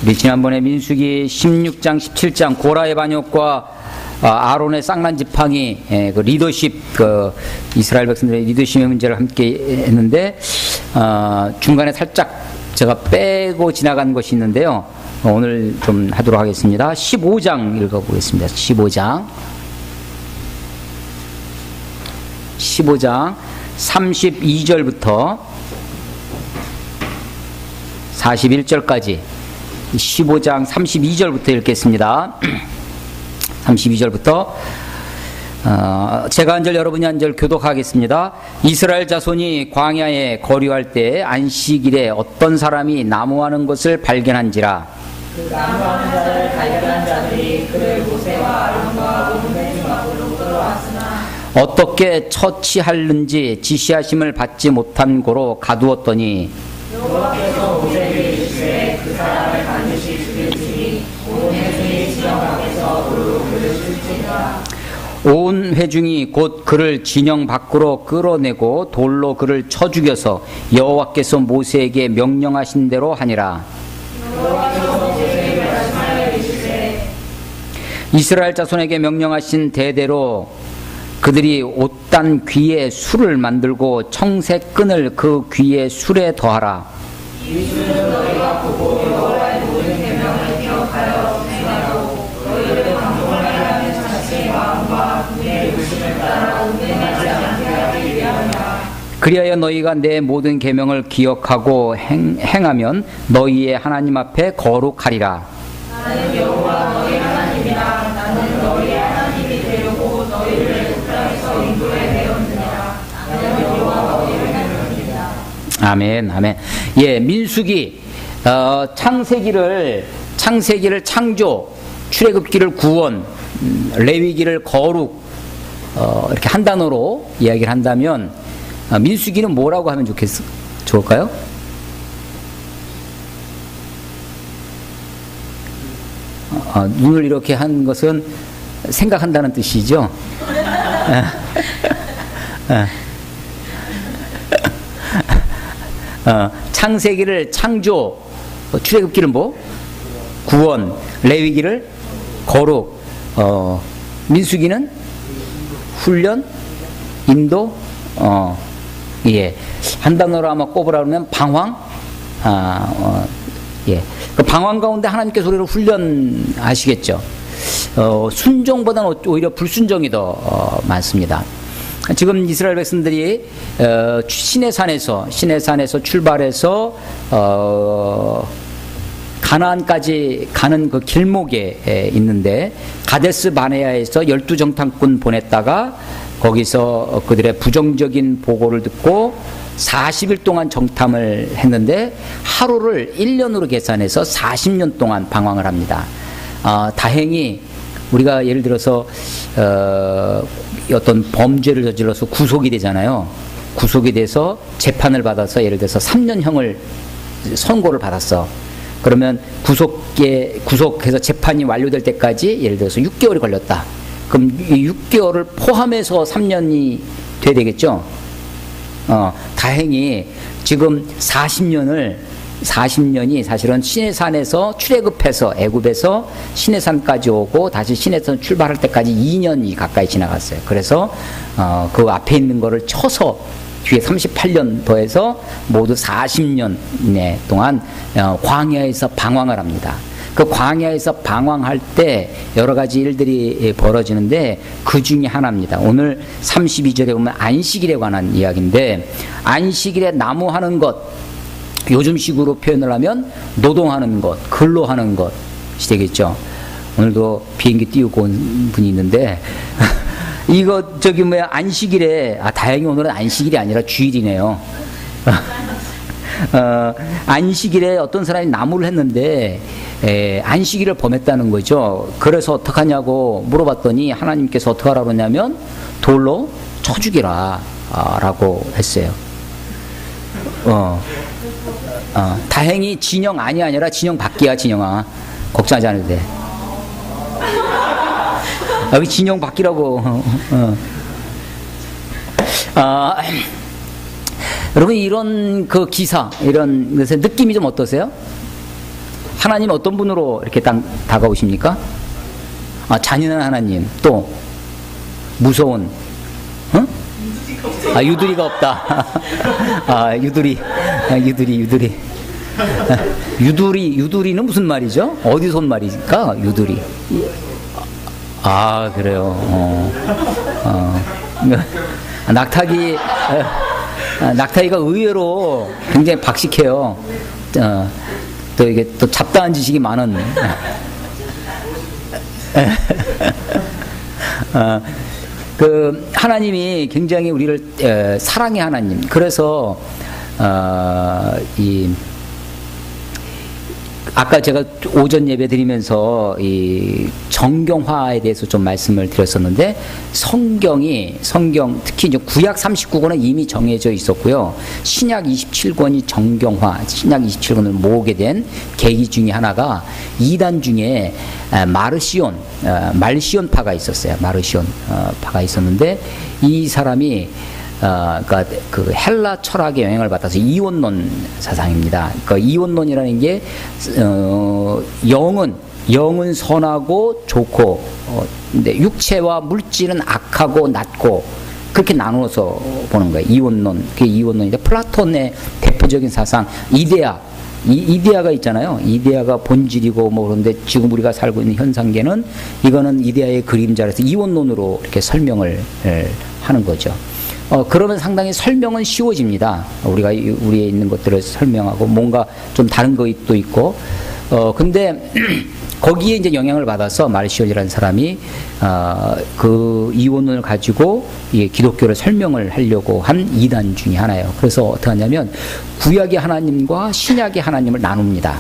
우리 지난번에 민수기 16장 17장 고라의 반역과 아론의 쌍난 지팡이 그 리더십, 그 이스라엘 백성들의 리더십의 문제를 함께 했는데 중간에 살짝 제가 빼고 지나간 것이 있는데요. 오늘 좀 하도록 하겠습니다. 15장 읽어보겠습니다. 15장 32절부터 41절까지 15장 32절부터 읽겠습니다. 32절부터 제가 한 절 여러분이 한 절 교독하겠습니다. 이스라엘 자손이 광야에 거류할 때 안식일에 어떤 사람이 나무하는 것을 발견한지라. 그 나무하는 자를 발견한 자들이 그를 모세와 아론과 온 회중 앞으로 끌어왔으나 어떻게 처치하는지 지시하심을 받지 못한 고로 가두었더니 여호와께서 모세에게 이르시되 그 사람을 반드시 죽일지니 온 회중이 진영 앞에서 돌로 그를 칠지니라. 온 회중이 곧 그를 진영 밖으로 끌어내고 돌로 그를 쳐 죽여서 여호와께서 모세에게 명령하신 대로 하니라. 여호와께서 모세에게 말씀하여 이르시되 이스라엘 자손에게 명령하신 대대로 그들이 옷단 귀에 술을 만들고 청색 끈을 그 귀에 술에 더하라. 이 술은 너희가 보고 여호와의 모든 계명을 기억하여 행하고 너희를 방종하게 하는 자신의 마음과 내 욕심을 따라 운행하지 않게 하기 위함이라. 그리하여 너희가 내 모든 계명을 기억하고 행하면 너희의 하나님 앞에 거룩하리라. 나는 여호와 너희 하나님이라. 나는 너희의 하나님이 되려고 너희를 그 땅에서 인도해 내었느니라. 나는 여호와 너희의 하나님이라. 아멘, 아멘. 예, 민수기 창세기를 창조, 출애굽기를 구원, 레위기를 거룩, 이렇게 한 단어로 이야기를 한다면 민수기는 뭐라고 하면 좋을까요? 눈을 이렇게 한 것은 생각한다는 뜻이죠. 창세기를 창조, 출애굽기를 뭐? 구원, 레위기를 거룩, 민수기는 훈련, 인도, 예, 한 단어로 아마 꼽으라 그러면 방황, 예, 그 방황 가운데 하나님께서 우리를 훈련하시겠죠. 순종보다는 오히려 불순종이 더 많습니다. 지금 이스라엘 백성들이 시내산에서 출발해서 가나안까지 가는 그 길목에 있는데 가데스 바네아에서 12정탐꾼 보냈다가 거기서 그들의 부정적인 보고를 듣고 40일 동안 정탐을 했는데 하루를 1년으로 계산해서 40년 동안 방황을 합니다. 다행히 우리가 예를 들어서 어떤 범죄를 저질러서 구속이 되잖아요. 구속이 돼서 재판을 받아서 예를 들어서 3년형을 선고를 받았어. 그러면 구속해서 재판이 완료될 때까지 예를 들어서 6개월이 걸렸다. 그럼 이 6개월을 포함해서 3년이 돼야 되겠죠. 다행히 지금 40년이 사실은 시내산에서 출애굽해서 애굽에서 시내산까지 오고 다시 시내산 출발할 때까지 2년이 가까이 지나갔어요. 그래서 그 앞에 있는 거를 쳐서 뒤에 38년 더해서 모두 40년 동안 광야에서 방황을 합니다. 그 광야에서 방황할 때 여러 가지 일들이 벌어지는데 그 중에 하나입니다. 오늘 32절에 보면 안식일에 관한 이야기인데 안식일에 나무하는 것, 요즘식으로 표현을 하면 노동하는 것, 근로하는 것이 되겠죠. 오늘도 비행기 띄우고 온 분이 있는데 이거 안식일에 다행히 오늘은 안식일이 아니라 주일이네요. 안식일에 어떤 사람이 나무를 했는데 안식일을 범했다는 거죠. 그래서 어떡하냐고 물어봤더니 하나님께서 어떻게 하라고 했냐면 돌로 쳐 죽이라 라고 했어요. 다행히 진영 안이 아니라 진영 밖이야. 진영아, 걱정하지 않아도 돼. 여기 진영 밖이라고. 여러분 이런 그 기사 이런 것의 느낌이 좀 어떠세요? 하나님 어떤 분으로 이렇게 다가오십니까? 잔인한 하나님, 또 무서운, 응? 유두리가 없다. 유두리는 무슨 말이죠? 어디서 온 말입니까? 유두리. 그래요. 낙타기가 의외로 굉장히 박식해요. 또 이게 또 잡다한 지식이 많은. 그 하나님이 굉장히 우리를 사랑의 하나님. 그래서 아까 제가 오전 예배 드리면서 이 정경화에 대해서 좀 말씀을 드렸었는데, 성경 특히 이제 구약 39권은 이미 정해져 있었고요. 신약 27권이 정경화, 신약 27권을 모으게 된 계기 중에 하나가 이단 중에 말시온파가 있었어요. 말시온 파가 있었는데, 이 사람이 그러니까 그 헬라 철학의 영향을 받아서 이원론 사상입니다. 그러니까 이원론이라는 게 영은 선하고 좋고, 근데 육체와 물질은 악하고 낮고, 그렇게 나누어서 보는 거예요. 이원론. 그게 이원론인데, 플라톤의 대표적인 사상 이데아가 있잖아요. 이데아가 본질이고 뭐, 그런데 지금 우리가 살고 있는 현상계는 이거는 이데아의 그림자라서 이원론으로 이렇게 설명을 하는 거죠. 그러면 상당히 설명은 쉬워집니다. 우리가 우리에 있는 것들을 설명하고 뭔가 좀 다른 것도 있고, 근데 거기에 이제 영향을 받아서 말시온이라는 사람이 그 이원론을 가지고 기독교를 설명을 하려고 한 이단 중에 하나예요. 그래서 어떻게 하냐면 구약의 하나님과 신약의 하나님을 나눕니다.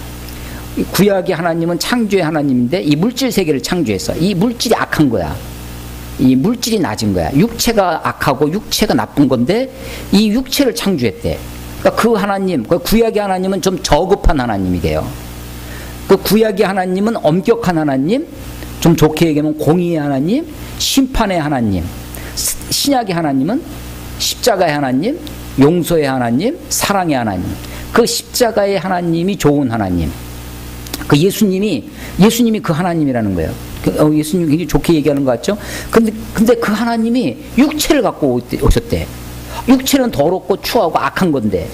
구약의 하나님은 창조의 하나님인데 이 물질 세계를 창조했어. 이 물질이 악한 거야. 이 물질이 낮은 거야. 육체가 악하고 육체가 나쁜 건데 이 육체를 창조했대. 그러니까 그 하나님, 그 구약의 하나님은 좀 저급한 하나님이 돼요. 그 구약의 하나님은 엄격한 하나님, 좀 좋게 얘기하면 공의의 하나님, 심판의 하나님. 신약의 하나님은 십자가의 하나님, 용서의 하나님, 사랑의 하나님. 그 십자가의 하나님이 좋은 하나님. 그 예수님이 그 하나님이라는 거예요. 예수님이 굉장히 좋게 얘기하는 것 같죠? 근데 그 하나님이 육체를 갖고 오셨대. 육체는 더럽고 추하고 악한 건데,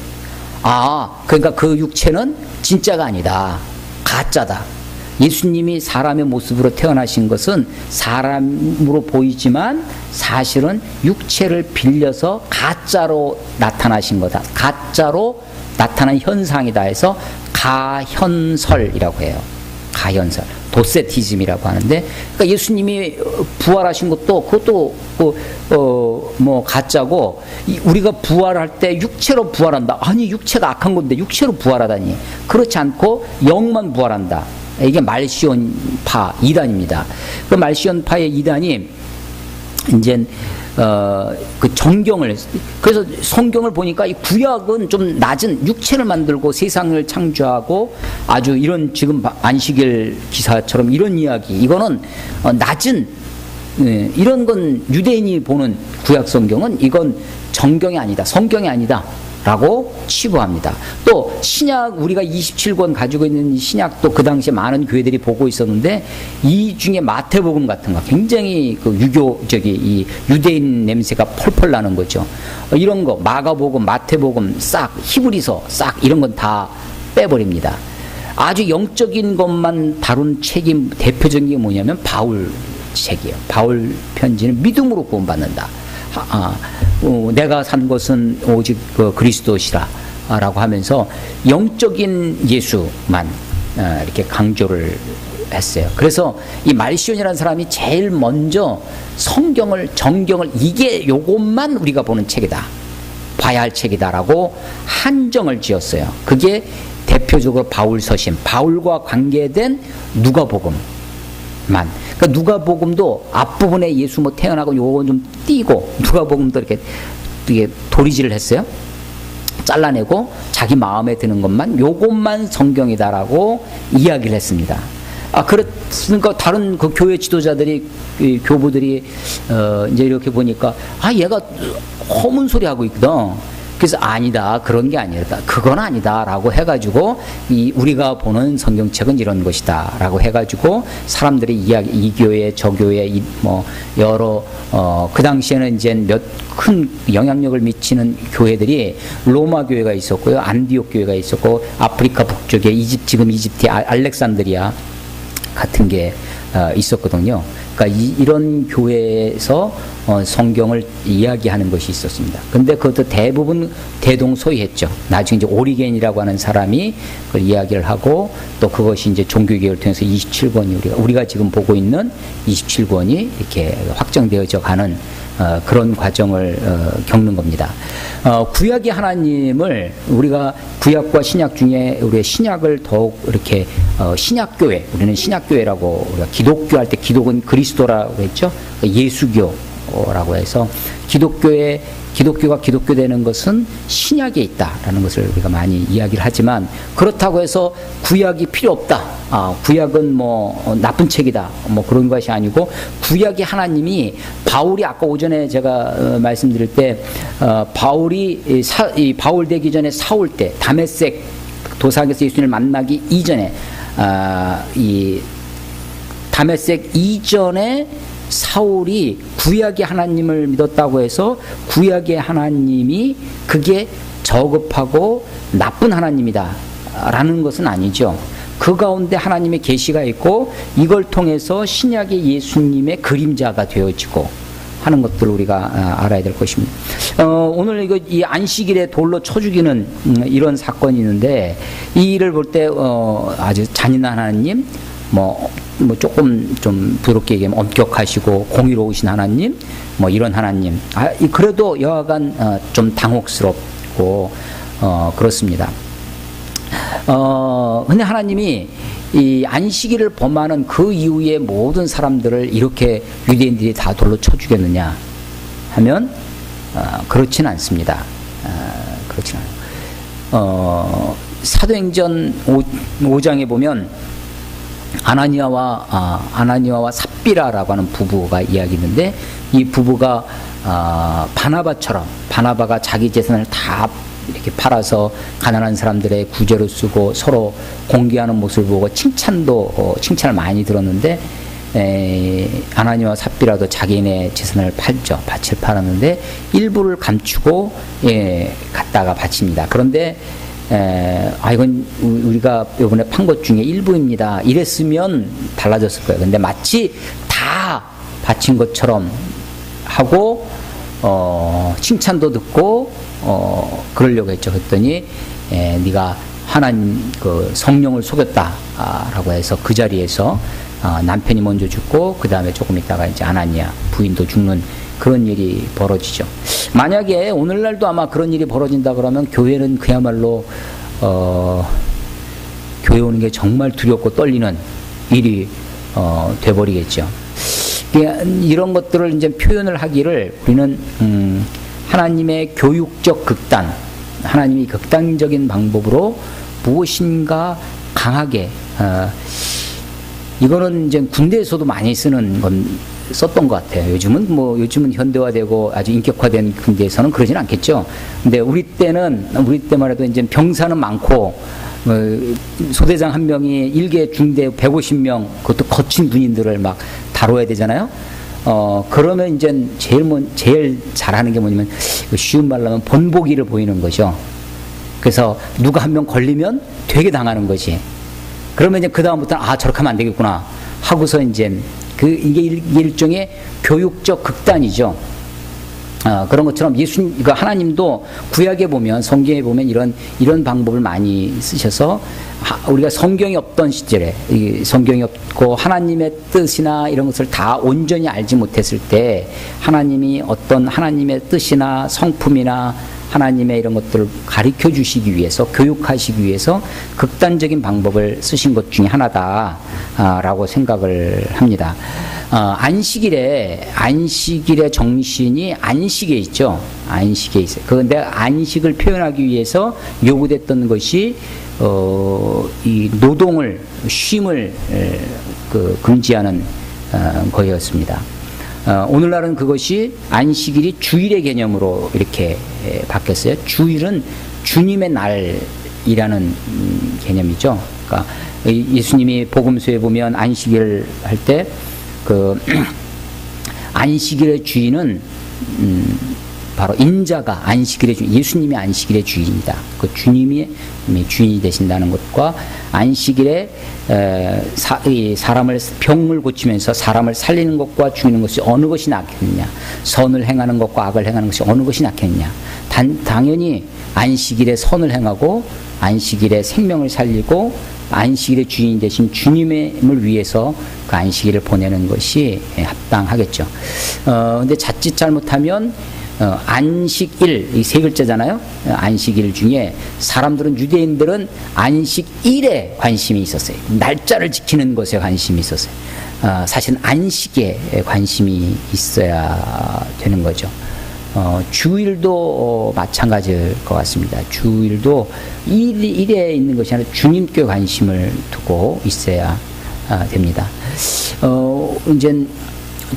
그러니까 그 육체는 진짜가 아니다. 가짜다. 예수님이 사람의 모습으로 태어나신 것은 사람으로 보이지만 사실은 육체를 빌려서 가짜로 나타나신 거다. 가짜로 나타난 현상이다 해서 가현설이라고 해요. 가현설. 도세티즘이라고 하는데, 그러니까 예수님이 부활하신 그것도 뭐 가짜고, 우리가 부활할 때 육체로 부활한다. 아니, 육체가 악한 건데 육체로 부활하다니. 그렇지 않고 영만 부활한다. 이게 말시온파 이단입니다. 그 말시온파의 이단이 이제 그 정경을, 그래서 성경을 보니까 이 구약은 좀 낮은 육체를 만들고 세상을 창조하고 아주 이런 지금 안식일 기사처럼 이런 이야기, 이거는 낮은, 이런 건 유대인이 보는 구약 성경은 이건 정경이 아니다, 성경이 아니다 라고 치부합니다. 또 신약, 우리가 27권 가지고 있는 이 신약도 그 당시에 많은 교회들이 보고 있었는데, 이 중에 마태복음 같은 거 굉장히 그 이 유대인 냄새가 펄펄 나는 거죠. 이런 거 마가복음, 마태복음 싹, 히브리서 싹, 이런 건 다 빼버립니다. 아주 영적인 것만 다룬 책이 대표적인 게 뭐냐면 바울 책이에요. 바울 편지는 믿음으로 구원받는다. 내가 산 것은 오직 그 그리스도시라 라고 하면서 영적인 예수만 이렇게 강조를 했어요. 그래서 이 말시온이라는 사람이 제일 먼저 정경을 이게 요것만 우리가 보는 책이다, 봐야 할 책이다라고 한정을 지었어요. 그게 대표적으로 바울 서신, 바울과 관계된 누가복음만. 그러니까 누가복음도 앞부분에 예수 뭐 태어나고 요건 좀 띄고, 누가복음도 이렇게 도리질을 했어요. 잘라내고 자기 마음에 드는 것만, 요것만 성경이다라고 이야기를 했습니다. 그렇으니까 다른 그 교회 지도자들이, 교부들이 이제 이렇게 보니까 얘가 허문 소리 하고 있거든. 그래서 아니다, 그런 게 아니다, 그건 아니다라고 해가지고 우리가 보는 성경책은 이런 것이다라고 해가지고 사람들이 이야기, 이 교회 저 교회 뭐 여러 그 당시에는 이제 몇 큰 영향력을 미치는 교회들이 로마 교회가 있었고요, 안디옥 교회가 있었고, 아프리카 북쪽에 지금 이집트 알렉산드리아 같은 게 있었거든요. 그러니까 이런 교회에서 성경을 이야기하는 것이 있었습니다. 근데 그것도 대부분 대동소이했죠. 나중에 이제 오리겐이라고 하는 사람이 그걸 이야기를 하고, 또 그것이 이제 종교개혁을 통해서 27권이 우리가 지금 보고 있는 27권이 이렇게 확정되어져 가는 그런 과정을 겪는 겁니다. 구약의 하나님을 우리가 구약과 신약 중에 우리의 신약을 더욱 이렇게 신약교회, 우리는 신약교회라고, 우리가 기독교 할 때 기독은 그리스도라고 했죠. 예수교라고 해서 기독교가 기독교되는 것은 신약에 있다라는 것을 우리가 많이 이야기를 하지만, 그렇다고 해서 구약이 필요 없다, 구약은 뭐 나쁜 책이다, 뭐 그런 것이 아니고, 구약의 하나님이 바울이 아까 오전에 제가 말씀드릴 때 바울이 바울 되기 전에 사울 때 다메섹 도상에서 예수님을 만나기 이전에 이 다메섹 이전에 사울이 구약의 하나님을 믿었다고 해서 구약의 하나님이 그게 저급하고 나쁜 하나님이다 라는 것은 아니죠. 그 가운데 하나님의 계시가 있고, 이걸 통해서 신약의 예수님의 그림자가 되어지고 하는 것들을 우리가 알아야 될 것입니다. 오늘 이 안식일에 돌로 쳐 죽이는 이런 사건이 있는데, 이 일을 볼 때 아주 잔인한 하나님, 뭐 조금 좀 부드럽게 얘기하면 엄격하시고 공의로우신 하나님, 뭐 이런 하나님, 그래도 여하간 좀 당혹스럽고 그렇습니다. 근데 하나님이 이 안식일을 범하는 그 이후에 모든 사람들을 이렇게 유대인들이 다 돌로 쳐 죽였느냐 하면 그렇지는 않습니다. 그렇지는 않아요. 사도행전 5장에 보면 아나니아와 삽비라라고 하는 부부가 이야기했는데, 이 부부가 바나바가 자기 재산을 다 이렇게 팔아서 가난한 사람들의 구제로 쓰고 서로 공개하는 모습을 보고 칭찬을 많이 들었는데, 아나니아와 삽비라도 자기네 재산을 팔죠. 밭을 팔았는데 일부를 감추고 갖다가 바칩니다. 그런데 이건 우리가 이번에 판 것 중에 일부입니다, 이랬으면 달라졌을 거예요. 근데 마치 다 바친 것처럼 하고 칭찬도 듣고 그러려고 했죠. 그랬더니 네가 하나님 그 성령을 속였다라고 해서 그 자리에서 남편이 먼저 죽고, 그 다음에 조금 있다가 이제 아나니아 부인도 죽는 그런 일이 벌어지죠. 만약에 오늘날도 아마 그런 일이 벌어진다 그러면 교회는 그야말로 교회 오는 게 정말 두렵고 떨리는 일이 돼버리겠죠. 이런 것들을 이제 표현을 하기를 우리는 하나님의 교육적 극단, 하나님이 극단적인 방법으로 무엇인가 강하게, 이거는 이제 군대에서도 많이 썼던 것 같아요. 요즘은 현대화되고 아주 인격화된 군대에서는 그러진 않겠죠. 근데 우리 때만 해도 이제 병사는 많고, 소대장 한 명이 일개 중대 150명, 그것도 거친 군인들을 막 다뤄야 되잖아요. 그러면 이제 제일 잘하는 게 뭐냐면, 쉬운 말로 하면 본보기를 보이는 거죠. 그래서 누가 한 명 걸리면 되게 당하는 거지. 그러면 이제 그다음부터는 저렇게 하면 안 되겠구나 하고서 이제 이게 일종의 교육적 극단이죠. 그런 것처럼 하나님도 구약에 보면, 성경에 보면 이런 방법을 많이 쓰셔서, 우리가 성경이 없던 시절에, 성경이 없고 하나님의 뜻이나 이런 것을 다 온전히 알지 못했을 때, 하나님이 어떤 하나님의 뜻이나 성품이나 하나님의 이런 것들을 가르쳐 주시기 위해서, 교육하시기 위해서 극단적인 방법을 쓰신 것 중에 하나다라고 생각을 합니다. 안식일의 정신이 안식에 있죠. 안식에 있어요. 그런데 안식을 표현하기 위해서 요구됐던 것이 이 쉼을 금지하는 거였습니다. 오늘날은 그것이 안식일이 주일의 개념으로 이렇게 바뀌었어요. 주일은 주님의 날이라는 개념이죠. 그러니까 예수님이 복음서에 보면 안식일 할 때 그 안식일의 주인은 바로 인자가 안식일의 주인, 예수님이 안식일의 주인이다. 그 주님이 주인이 되신다는 것과 안식일에 사람을 병을 고치면서 사람을 살리는 것과 죽이는 것이 어느 것이 낫겠느냐, 선을 행하는 것과 악을 행하는 것이 어느 것이 낫겠느냐. 당연히 안식일에 선을 행하고 안식일에 생명을 살리고 안식일의 주인이 되신 주님을 위해서 그 안식일을 보내는 것이 합당하겠죠. 근데 자칫 잘못하면 안식일, 이 세 글자잖아요. 안식일 중에 사람들은, 유대인들은 안식일에 관심이 있었어요. 날짜를 지키는 것에 관심이 있었어요. 사실은 안식에 관심이 있어야 되는 거죠. 주일도 마찬가지일 것 같습니다. 주일도 일에 있는 것이 아니라 주님께 관심을 두고 있어야 됩니다. 이제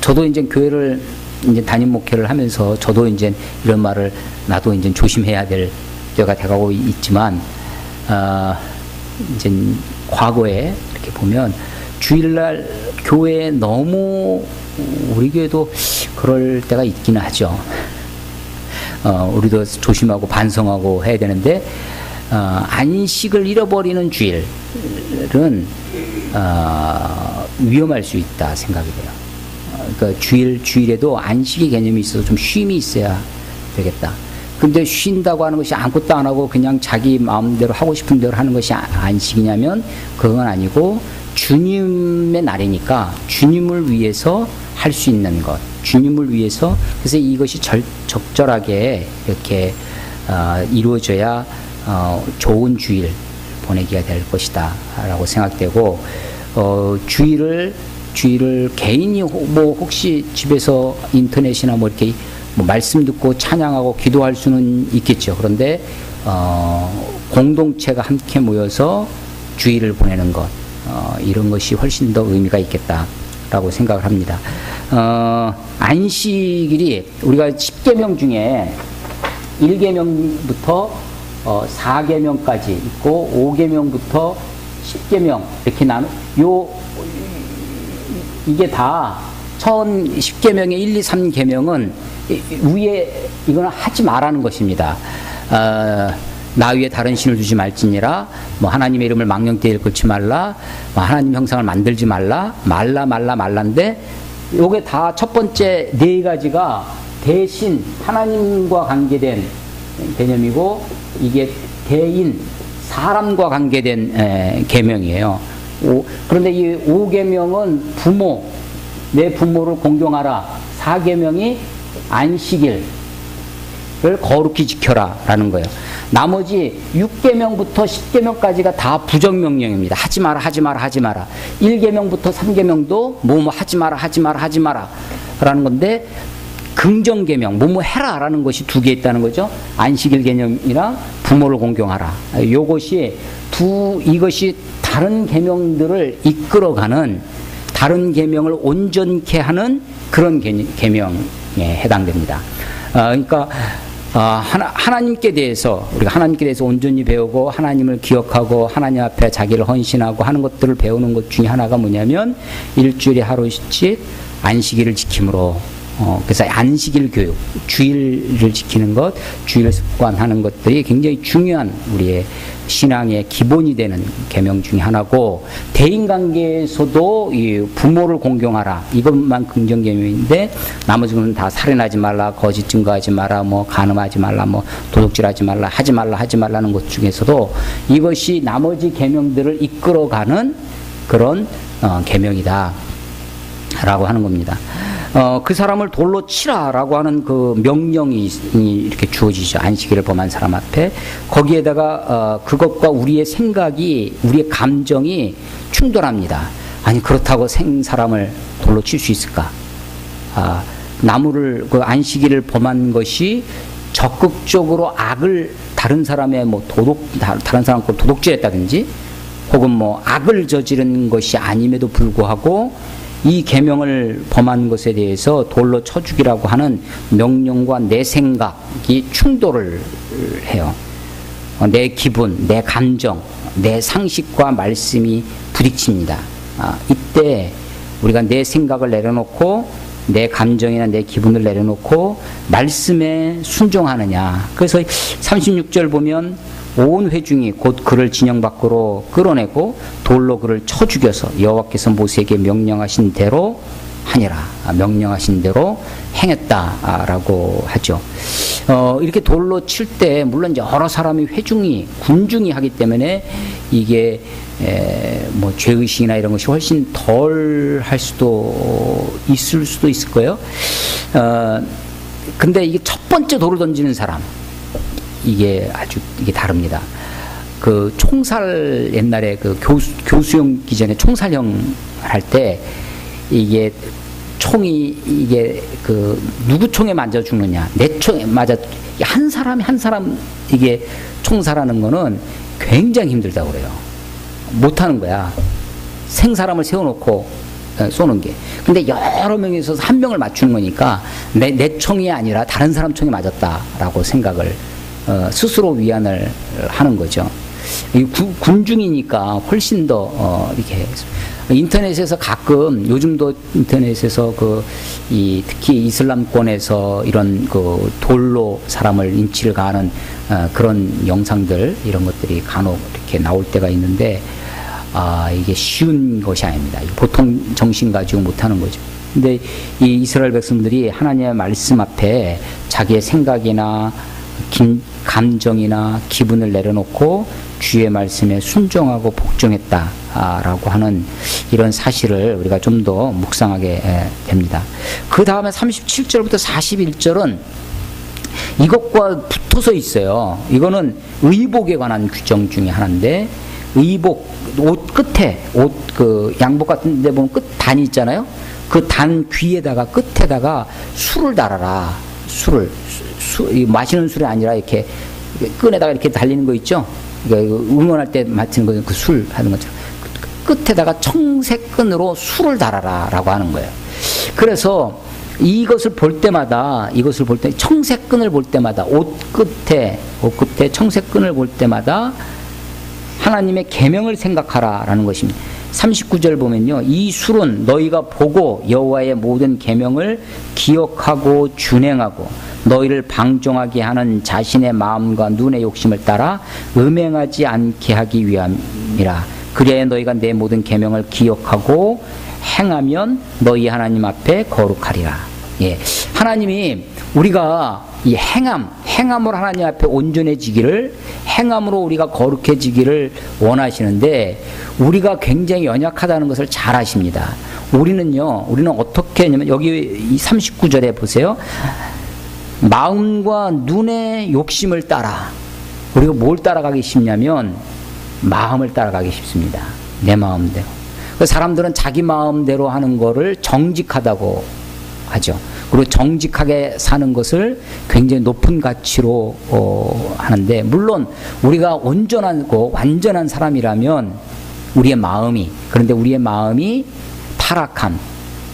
저도 이제 교회를 이제 담임 목회를 하면서 저도 이제 이런 말을 나도 이제 조심해야 될 때가 돼가고 있지만, 이제 과거에 이렇게 보면 주일날 교회에 너무, 우리 교회도 그럴 때가 있기는 하죠. 우리도 조심하고 반성하고 해야 되는데, 안식을 잃어버리는 주일은 위험할 수 있다 생각이 돼요. 그러니까 주일에도 안식의 개념이 있어서 좀 쉼이 있어야 되겠다. 근데 쉰다고 하는 것이 아무것도 안 하고 그냥 자기 마음대로 하고 싶은 대로 하는 것이 안식이냐면 그건 아니고, 주님의 날이니까 주님을 위해서 할 수 있는 것, 주님을 위해서, 그래서 이것이 적절하게 이렇게 이루어져야 좋은 주일 보내기가 될 것이다 라고 생각되고, 주일을 개인이 뭐 혹시 집에서 인터넷이나 뭐 이렇게 뭐 말씀 듣고 찬양하고 기도할 수는 있겠죠. 그런데 공동체가 함께 모여서 주일을 보내는 것, 이런 것이 훨씬 더 의미가 있겠다라고 생각을 합니다. 안식일이 우리가 10계명 중에 1계명부터 4계명까지 있고 5계명부터 10계명 이렇게 이게 다 처음 10계명의 1, 2, 3계명은 위에 이거는 하지 말라는 것입니다. 나 위에 다른 신을 두지 말지니라, 뭐 하나님의 이름을 망령되이 일컫지 말라, 뭐 하나님 형상을 만들지 말라인데, 요게 다 첫 번째 네 가지가 대신 하나님과 관계된 개념이고, 이게 대인 사람과 관계된 계명이에요. 그런데 이 5계명은 내 부모를 공경하라. 4계명이 안식일을 거룩히 지켜라 라는 거예요. 나머지 6계명부터 10계명까지가 다 부정명령입니다. 하지 마라. 1계명부터 3계명도 뭐 하지 마라 라는 건데, 긍정계명, 뭐뭐 해라 라는 것이 두 개 있다는 거죠. 안식일 개념이랑 부모를 공경하라. 이것이 다른 계명들을 이끌어가는, 다른 계명을 온전케 하는 그런 계명에 해당됩니다. 그러니까 하나님께 대해서, 우리가 하나님께 대해서 온전히 배우고 하나님을 기억하고 하나님 앞에 자기를 헌신하고 하는 것들을 배우는 것 중에 하나가 뭐냐면, 일주일에 하루씩 안식일을 지킴으로, 그래서 안식일 교육, 주일을 지키는 것, 주일을 습관하는 것들이 굉장히 중요한 우리의 신앙의 기본이 되는 계명 중에 하나고, 대인관계에서도 이 부모를 공경하라, 이것만 긍정 계명인데, 나머지는 다 살인하지 말라, 거짓 증거하지 마라, 뭐 간음하지 말라, 뭐 도둑질하지 말라, 하지 말라는 것 중에서도 이것이 나머지 계명들을 이끌어가는 그런 계명이다 라고 하는 겁니다. 그 사람을 돌로 치라라고 하는 그 명령이 이렇게 주어지죠. 안식일을 범한 사람 앞에. 거기에다가 그것과 우리의 생각이, 우리의 감정이 충돌합니다. 아니, 그렇다고 생사람을 돌로 칠 수 있을까? 그 안식일을 범한 것이 적극적으로 악을, 다른 사람의 다른 사람 걸 도둑질했다든지, 혹은 뭐 악을 저지른 것이 아님에도 불구하고 이 계명을 범한 것에 대해서 돌로 쳐 죽이라고 하는 명령과 내 생각이 충돌을 해요. 내 기분, 내 감정, 내 상식과 말씀이 부딪힙니다. 이때 우리가 내 생각을 내려놓고 내 감정이나 내 기분을 내려놓고 말씀에 순종하느냐. 그래서 36절 보면 온 회중이 곧 그를 진영 밖으로 끌어내고 돌로 그를 쳐 죽여서 여호와께서 모세에게 명령하신 대로 하니라. 명령하신 대로 행했다라고 하죠. 이렇게 돌로 칠 때 물론 여러 사람이 회중이 군중이 하기 때문에 이게 뭐 죄의식이나 이런 것이 훨씬 덜 할 수도 있을 거예요. 근데 이게 첫 번째 돌을 던지는 사람 이게 다릅니다. 그 총살 옛날에 그 교수형 기전에 총살형 할 때 이게 총이 이게 그 누구 총에 맞아 죽느냐 내 총에 맞아 한 사람 이게 총살하는 거는 굉장히 힘들다고 그래요. 못하는 거야. 생사람을 세워놓고 쏘는 게. 근데 여러 명이 있어서 한 명을 맞추는 거니까 내 총이 아니라 다른 사람 총이 맞았다라고 생각을 스스로 위안을 하는 거죠. 군중이니까 훨씬 더 이렇게 인터넷에서 가끔 요즘도 인터넷에서 특히 이슬람권에서 이런 그 돌로 사람을 인치를 가하는 그런 영상들 이런 것들이 간혹 이렇게 나올 때가 있는데 이게 쉬운 것이 아닙니다. 보통 정신 가지고 못하는 거죠. 근데 이 이스라엘 백성들이 하나님의 말씀 앞에 자기의 생각이나 감정이나 기분을 내려놓고 주의 말씀에 순종하고 복종했다라고 하는 이런 사실을 우리가 좀 더 묵상하게 됩니다. 그 다음에 37절부터 41절은 이것과 붙어서 있어요. 이거는 의복에 관한 규정 중에 하나인데 의복, 옷 끝에 그 양복 같은 데 보면 끝 단이 있잖아요. 그 단 귀에다가 끝에다가 술을 달아라. 마시는 술이 아니라 이렇게 끈에다가 이렇게 달리는 거 있죠. 응원할 때 마치는 거 그 술 하는 것처럼 끝에다가 청색끈으로 술을 달아라라고 하는 거예요. 그래서 이것을 볼 때마다 청색끈을 볼 때마다 옷 끝에 청색끈을 볼 때마다 하나님의 계명을 생각하라라는 것입니다. 39절 보면요. 이 술은 너희가 보고 여호와의 모든 계명을 기억하고 준행하고 너희를 방종하게 하는 자신의 마음과 눈의 욕심을 따라 음행하지 않게 하기 위함이라. 그래야 너희가 내 모든 계명을 기억하고 행하면 너희 하나님 앞에 거룩하리라. 예. 하나님이 우리가 이 행함으로 하나님 앞에 온전해지기를, 행함으로 우리가 거룩해지기를 원하시는데 우리가 굉장히 연약하다는 것을 잘 아십니다. 우리는 어떻게 하냐면 여기 이 39절에 보세요. 마음과 눈의 욕심을 따라. 우리가 뭘 따라가기 쉽냐면 마음을 따라가기 쉽습니다. 내 마음대로. 사람들은 자기 마음대로 하는 거를 정직하다고 하죠. 그리고 정직하게 사는 것을 굉장히 높은 가치로 하는데, 물론 우리가 온전하고 완전한 사람이라면 그런데 우리의 마음이 타락한,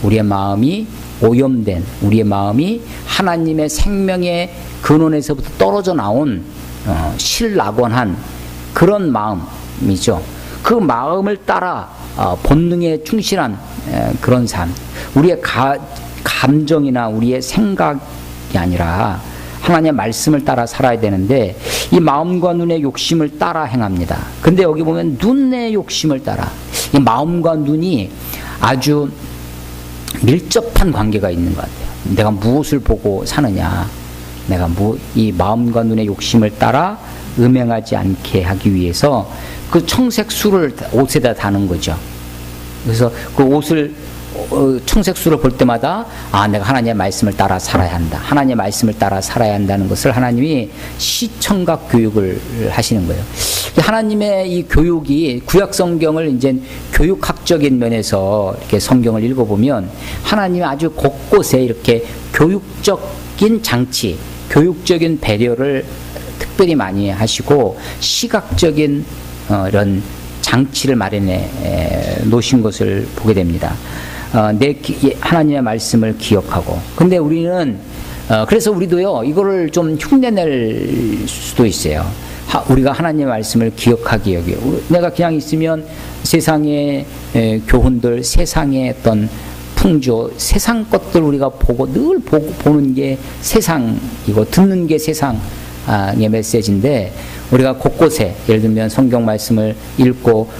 우리의 마음이 오염된, 우리의 마음이 하나님의 생명의 근원에서부터 떨어져 나온 실낙원한 그런 마음이죠. 그 마음을 따라 본능에 충실한 그런 삶, 우리의 감정이나 우리의 생각이 아니라 하나님의 말씀을 따라 살아야 되는데 이 마음과 눈의 욕심을 따라 행합니다. 근데 여기 보면 눈의 욕심을 따라, 이 마음과 눈이 아주 밀접한 관계가 있는 것 같아요. 내가 무엇을 보고 사느냐, 이 마음과 눈의 욕심을 따라 음행하지 않게 하기 위해서 그 청색 술을 옷에다 다는 거죠. 그래서 그 옷을 청색수를 볼 때마다 내가 하나님의 말씀을 따라 살아야 한다. 하나님의 말씀을 따라 살아야 한다는 것을 하나님이 시청각 교육을 하시는 거예요. 하나님의 이 교육이 구약 성경을 이제 교육학적인 면에서 이렇게 성경을 읽어보면 하나님이 아주 곳곳에 이렇게 교육적인 장치, 교육적인 배려를 특별히 많이 하시고 시각적인 이런 장치를 마련해 놓으신 것을 보게 됩니다. 하나님의 말씀을 기억하고. 근데 우리는 그래서 우리도요 이거를 좀 흉내낼 수도 있어요. 우리가 하나님의 말씀을 기억하기 여기요. 내가 그냥 있으면 세상의 교훈들, 세상의 어떤 풍조, 세상 것들 우리가 보고 늘 보는 게 세상이고 듣는 게 세상의 메시지인데, 우리가 곳곳에 예를 들면 성경 말씀을 읽고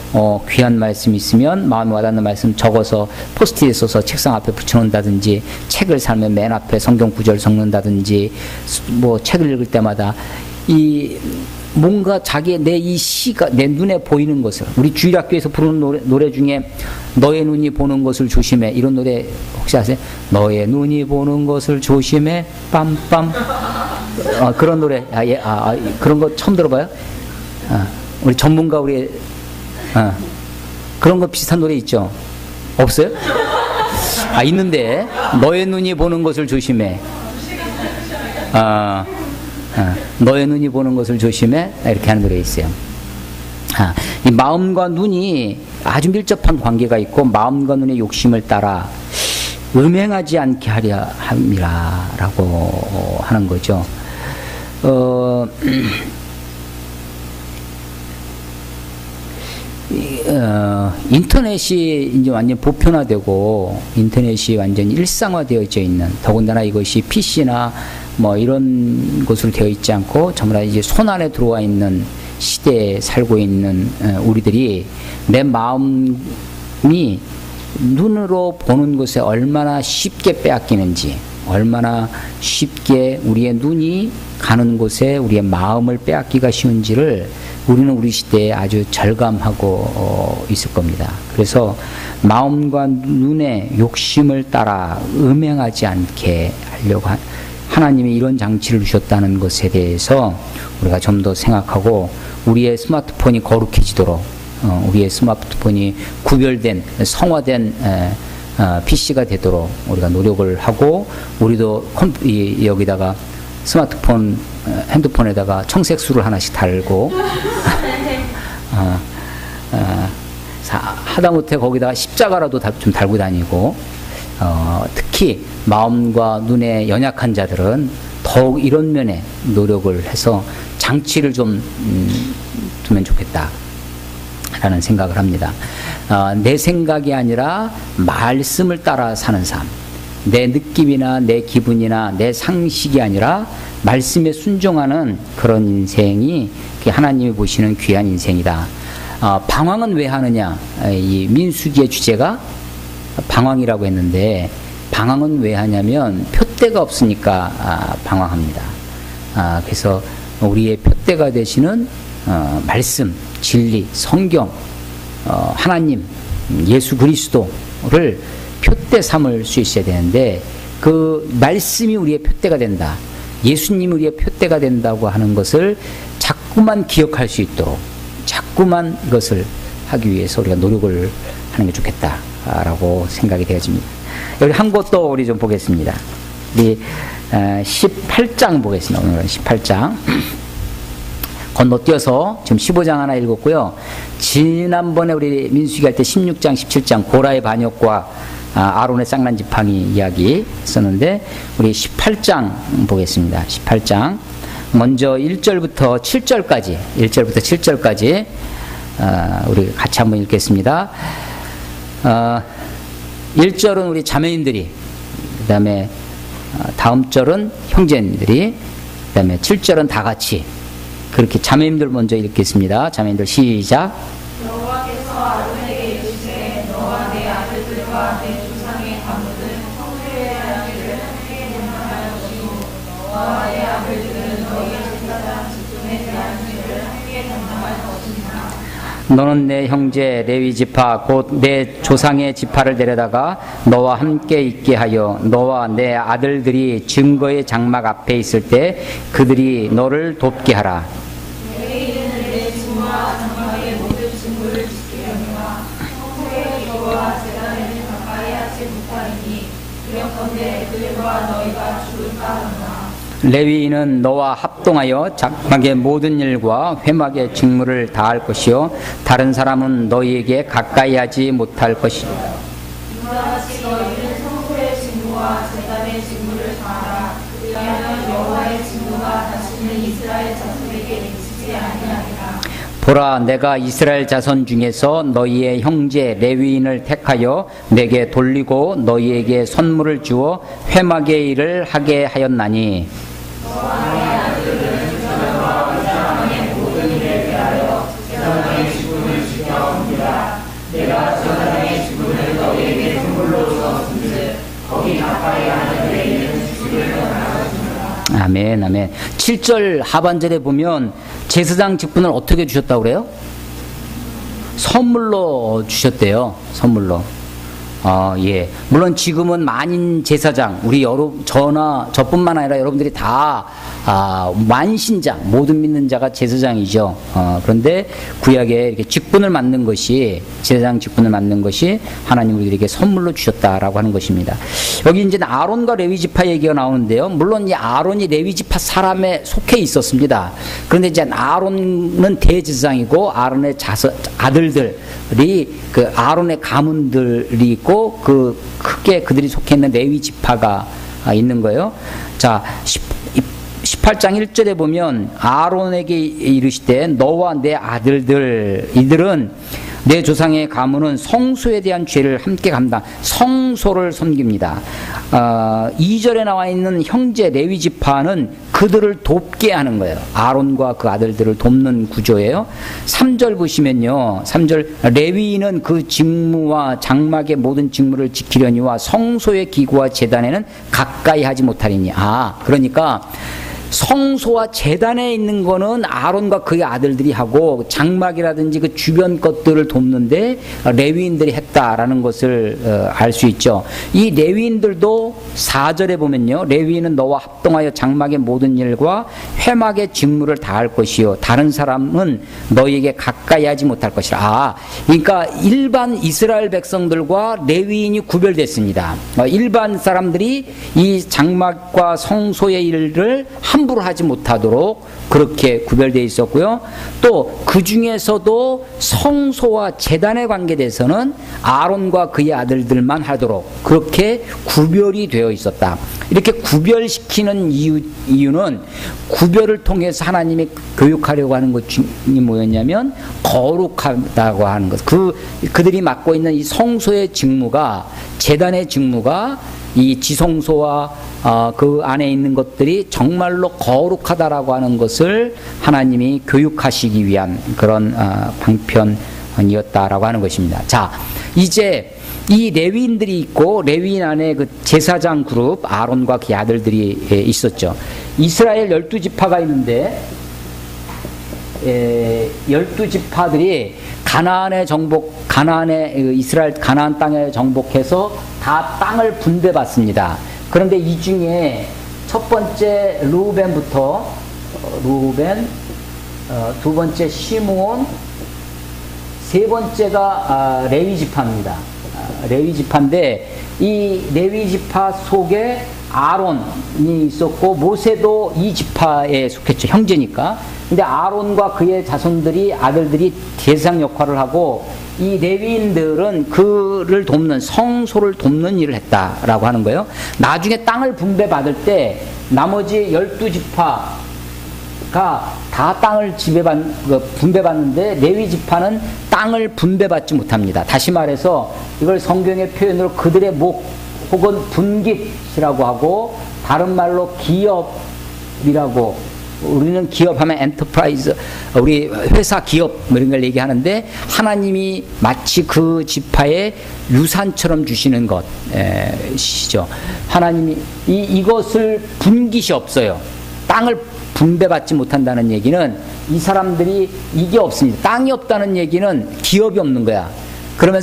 귀한 말씀이 있으면 마음에 와닿는 말씀 적어서 포스트잇에 써서 책상 앞에 붙여놓는다든지, 책을 살면 맨 앞에 성경 구절 적는다든지, 뭐 책을 읽을 때마다 이 뭔가 자기의 내 이 시가 내 눈에 보이는 것을, 우리 주일학교에서 부르는 노래 중에 너의 눈이 보는 것을 조심해, 이런 노래 혹시 아세요? 너의 눈이 보는 것을 조심해 빰빰. 그런 노래 그런 거 처음 들어봐요? 우리 전문가 우리 그런 거 비슷한 노래 있죠? 없어요? 있는데 너의 눈이 보는 것을 조심해. 너의 눈이 보는 것을 조심해, 이렇게 하는 노래 있어요. 이 마음과 눈이 아주 밀접한 관계가 있고, 마음과 눈의 욕심을 따라 음행하지 않게 하려 함이라라고 하는 거죠. 인터넷이 이제 완전 보편화되고 인터넷이 완전히 일상화되어져 있는, 더군다나 이것이 PC나 뭐 이런 곳으로 되어 있지 않고 전부 다 이제 손 안에 들어와 있는 시대에 살고 있는 우리들이 내 마음이 눈으로 보는 것에 얼마나 쉽게 빼앗기는지, 얼마나 쉽게 우리의 눈이 가는 곳에 우리의 마음을 빼앗기가 쉬운지를 우리는 우리 시대에 아주 절감하고 있을 겁니다. 그래서 마음과 눈의 욕심을 따라 음행하지 않게 하려고 하나님이 이런 장치를 주셨다는 것에 대해서 우리가 좀 더 생각하고, 우리의 스마트폰이 거룩해지도록, 우리의 스마트폰이 구별된 성화된 PC가 되도록 우리가 노력을 하고, 우리도 여기다가 스마트폰 핸드폰에다가 청색수를 하나씩 달고 하다못해 거기다가 십자가라도 좀 달고 다니고, 특히 마음과 눈에 연약한 자들은 더욱 이런 면에 노력을 해서 장치를 좀 두면 좋겠다 라는 생각을 합니다. 내 생각이 아니라 말씀을 따라 사는 삶, 내 느낌이나 내 기분이나 내 상식이 아니라 말씀에 순종하는 그런 인생이 하나님이 보시는 귀한 인생이다. 방황은 왜 하느냐, 이 민수기의 주제가 방황이라고 했는데, 방황은 왜 하냐면 표대가 없으니까 방황합니다. 그래서 우리의 표대가 되시는 말씀, 진리, 성경, 하나님, 예수 그리스도를 표대 삼을 수 있어야 되는데, 그 말씀이 우리의 표대가 된다, 예수님이 우리의 표대가 된다고 하는 것을 자꾸만 기억할 수 있도록, 자꾸만 이것을 하기 위해서 우리가 노력을 하는 게 좋겠다라고 생각이 되어집니다. 여기 한 곳 또 우리 좀 보겠습니다. 우리 18장 보겠습니다. 오늘은 18장 건너뛰어서 지금 15장 하나 읽었고요. 지난번에 우리 민수기 할 때 16장 17장 고라의 반역과 아론의 쌍난 지팡이 이야기 했었는데, 우리 18장 보겠습니다. 18장 먼저 1절부터 7절까지 우리 같이 한번 읽겠습니다. 1절은 우리 자매님들이, 그 다음에 다음 절은 형제님들이, 그 다음에 7절은 다 같이, 그렇게 자매님들 먼저 읽겠습니다. 자매님들 시작. 여호와께서 아론에게 이르시되 너와 내 아들들과 내 조상의 가문은 성소에 대한 일을 함께 분담할 것이고, 너와 내 아들들은 너희의 제사장 직분에 대한 일을 함께 담당할 것이니라. 너는 내 형제 레위 지파 곧 내 조상의 지파를 데려다가 너와 함께 있게 하여 너와 내 아들들이 증거의 장막 앞에 있을 때 그들이 너를 돕게 하라. 레위인은 내 증거와 장막의 모든 증거를 지키려니와 성소의 기도와 제단에는 가까이 하지 못하리니 그렇건대 그들과 너희가 죽을까 하노라. 레위인은 너와 합동하여 장막의 모든 일과 회막의 직무를 다할 것이요 다른 사람은 너희에게 가까이 하지 못할 것이다. 이같이 너희는 성소의 직무와 제단의 직무를 다하라. 그리하면 여호와의 직무가 다시는 이스라엘 자손에게 미치지 아니하리라. 보라, 내가 이스라엘 자손 중에서 너희의 형제 레위인을 택하여 내게 돌리고 너희에게 선물을 주어 회막의 일을 하게 하였나니 내가 제사장의 직분을 너희에게 선물로 주었은즉 거기 가까이 하는 레위인은 주를 나눠주라. 아멘, 아멘. 7절 하반절에 보면 제사장 직분을 어떻게 주셨다고 그래요? 선물로 주셨대요. 선물로. 예. 물론 지금은 만인 제사장, 우리 저뿐만 아니라 여러분들이 다 만신자, 모든 믿는 자가 제사장이죠. 그런데 구약에 이렇게 직분을 맡는 것이, 제사장 직분을 맡는 것이 하나님 우리들에게 선물로 주셨다라고 하는 것입니다. 여기 이제 아론과 레위 지파 얘기가 나오는데요. 물론 이 아론이 레위 지파 사람에 속해 있었습니다. 그런데 이제 아론은 대제사장이고 아론의 아들들이 그 아론의 가문들이 있고 그 크게 그들이 속해 있는 레위 지파가 있는 거예요. 자, 18장 1절에 보면 아론에게 이르시되 너와 내 아들들 이들은 내 조상의 가문은 성소에 대한 죄를 함께 감당, 성소를 섬깁니다. 2절에 나와 있는 형제 레위 지파는 그들을 돕게 하는 거예요. 아론과 그 아들들을 돕는 구조예요. 3절 보시면요, 3절 레위인은 그 직무와 장막의 모든 직무를 지키려니와 성소의 기구와 제단에는 가까이 하지 못하리니. 그러니까 성소와 제단에 있는 거는 아론과 그의 아들들이 하고 장막이라든지 그 주변 것들을 돕는데 레위인들이 했다라는 것을 알 수 있죠. 이 레위인들도 4절에 보면요, 레위인은 너와 합동하여 장막의 모든 일과 회막의 직무를 다할 것이요 다른 사람은 너희에게 가까이 하지 못할 것이라. 그러니까 일반 이스라엘 백성들과 레위인이 구별됐습니다. 일반 사람들이 이 장막과 성소의 일을 함부로 하지 못하도록 그렇게 구별되어 있었고요. 또 그 중에서도 성소와 제단에 관계돼서는 아론과 그의 아들들만 하도록 그렇게 구별이 되어 있었다. 이렇게 구별시키는 이유는 구별을 통해서 하나님이 교육하려고 하는 것이 뭐였냐면 거룩하다고 하는 것. 그들이 맡고 있는 이 성소의 직무가, 제단의 직무가 이 지성소와 그 안에 있는 것들이 정말로 거룩하다라고 하는 것을 하나님이 교육하시기 위한 그런 방편이었다라고 하는 것입니다. 자, 이제 이 레위인들이 있고 레위인 안에 그 제사장 그룹 아론과 그 아들들이 있었죠. 이스라엘 12지파가 있는데 12지파들이 이스라엘 가나안 땅에 정복해서 다 땅을 분배받습니다. 그런데 이 중에 첫 번째 루벤부터 두 번째 시므온, 세 번째가 레위 지파입니다. 레위 지파인데 이 레위 지파 속에 아론이 있었고 모세도 이 지파에 속했죠. 형제니까. 근데 아론과 그의 자손들이 아들들이 제사장 역할을 하고 이 레위인들은 그를 돕는 성소를 돕는 일을 했다라고 하는 거예요. 나중에 땅을 분배받을 때 나머지 12지파가 다 땅을 분배받는데 레위 지파는 땅을 분배받지 못합니다. 다시 말해서 이걸 성경의 표현으로 그들의 목 혹은 분깃이라고 하고 다른 말로 기업이라고, 우리는 기업하면 엔터프라이즈, 우리 회사 기업 이런 걸 얘기하는데 하나님이 마치 그 지파의 유산처럼 주시는 것이죠. 하나님이 이것을 분깃이 없어요. 땅을 분배받지 못한다는 얘기는 이 사람들이 이게 없습니다. 땅이 없다는 얘기는 기업이 없는 거야. 그러면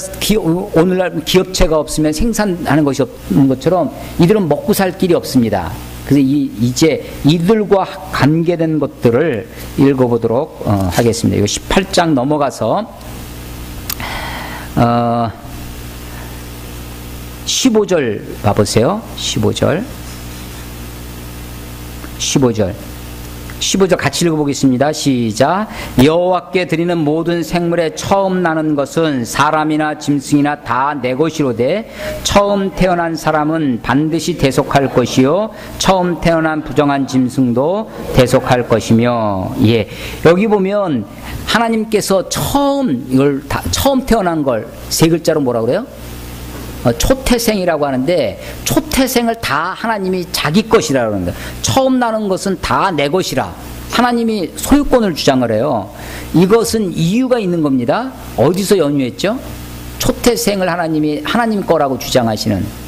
오늘날 기업체가 없으면 생산하는 것이 없는 것처럼 이들은 먹고 살 길이 없습니다. 그래서 이제 이들과 관계된 것들을 읽어보도록 하겠습니다. 이거 18장 넘어가서 15절 봐보세요. 15절 15절 같이 읽어보겠습니다. 시작. 여호와께 드리는 모든 생물의 처음 나는 것은 사람이나 짐승이나 다 내 것이로되 처음 태어난 사람은 반드시 대속할 것이요 처음 태어난 부정한 짐승도 대속할 것이며. 예, 여기 보면 하나님께서 처음 태어난 걸 세 글자로 뭐라 그래요? 초태생이라고 하는데, 초태생을 다 하나님이 자기 것이라고 하는 거예요. 처음 나는 것은 다 내 것이라 하나님이 소유권을 주장을 해요. 이것은 이유가 있는 겁니다. 어디서 연유했죠? 초태생을 하나님이 하나님 거라고 주장하시는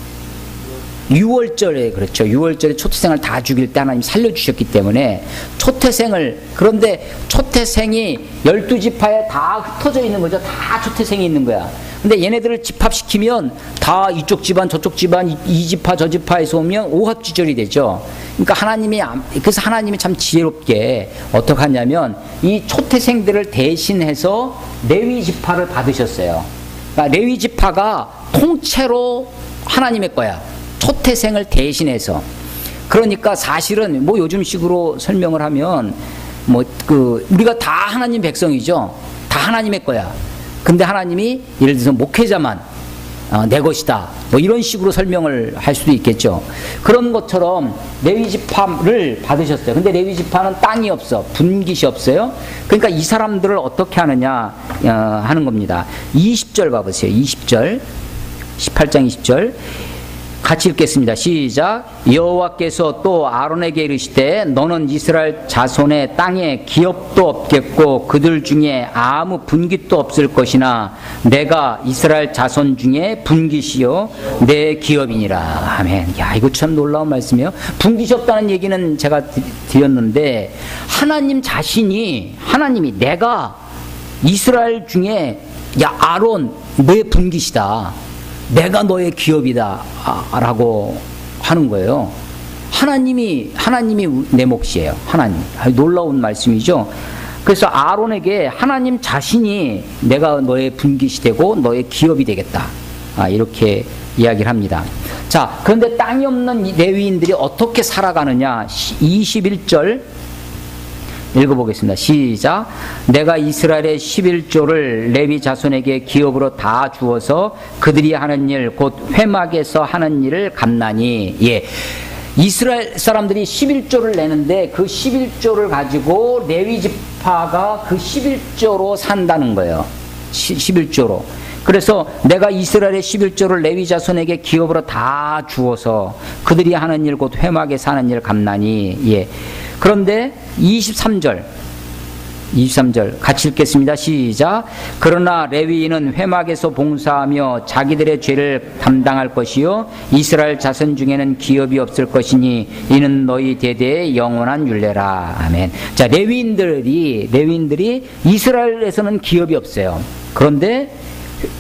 유월절에, 그렇죠. 유월절에 초태생을 다 죽일 때 하나님 살려주셨기 때문에 초태생을, 그런데 초태생이 12지파에 다 흩어져 있는 거죠. 다 초태생이 있는 거야. 근데 얘네들을 집합시키면 다 이쪽 집안 저쪽 집안 이 지파 저 지파에서 오면 오합지졸이 되죠. 그러니까 그래서 하나님이 참 지혜롭게 어떻게 하냐면 이 초태생들을 대신해서 레위 지파를 받으셨어요. 그러니까 레위 지파가 통째로 하나님의 거야. 초태생을 대신해서. 그러니까 사실은 뭐 요즘식으로 설명을 하면 우리가 다 하나님 백성이죠. 다 하나님의 거야. 근데 하나님이 예를 들어서 목회자만 내 것이다, 뭐 이런 식으로 설명을 할 수도 있겠죠. 그런 것처럼 레위 지파를 받으셨어요. 근데 레위 지파는 땅이 없어, 분깃이 없어요. 그러니까 이 사람들을 어떻게 하느냐 하는 겁니다. 20절 봐보세요. 20절, 18장 20절 같이 읽겠습니다. 시작. 여호와께서 또 아론에게 이르시되 너는 이스라엘 자손의 땅에 기업도 없겠고 그들 중에 아무 분깃도 없을 것이나 내가 이스라엘 자손 중에 분깃이요 내 기업이니라. 아멘. 야, 이거 참 놀라운 말씀이에요. 분깃이 없다는 얘기는 제가 드렸는데 하나님 자신이, 하나님이 내가 이스라엘 중에 아론 너의 분깃이다, 내가 너의 기업이다 라고 하는 거예요. 하나님이 내 몫이에요. 하나님. 놀라운 말씀이죠. 그래서 아론에게 하나님 자신이 내가 너의 분깃이 되고 너의 기업이 되겠다, 이렇게 이야기를 합니다. 자, 그런데 땅이 없는 레위인들이 어떻게 살아가느냐. 21절 읽어보겠습니다. 시작. 내가 이스라엘의 11조를 레위 자손에게 기업으로 다 주어서 그들이 하는 일 곧 회막에서 하는 일을 감나니. 예, 이스라엘 사람들이 11조를 내는데 그 11조를 가지고 레위 지파가 그 11조로 산다는 거예요. 11조로. 그래서 내가 이스라엘의 11조를 레위 자손에게 기업으로 다 주어서 그들이 하는 일 곧 회막에서 하는 일을 감나니. 예. 그런데 23절 같이 읽겠습니다. 시작. 그러나 레위인은 회막에서 봉사하며 자기들의 죄를 담당할 것이요 이스라엘 자손 중에는 기업이 없을 것이니 이는 너희 대대의 영원한 율례라. 아멘. 자, 레위인들이 이스라엘에서는 기업이 없어요. 그런데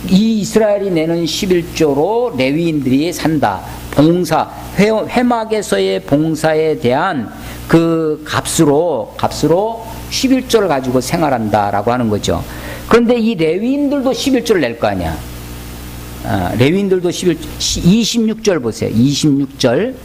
이 이스라엘이 내는 11조로 레위인들이 산다. 봉사, 회막에서의 봉사에 대한 그 값으로 11조를 가지고 생활한다라고 하는 거죠. 그런데 이 레위인들도 11조를 낼 거 아니야. 레위인들도 26절 보세요. 26절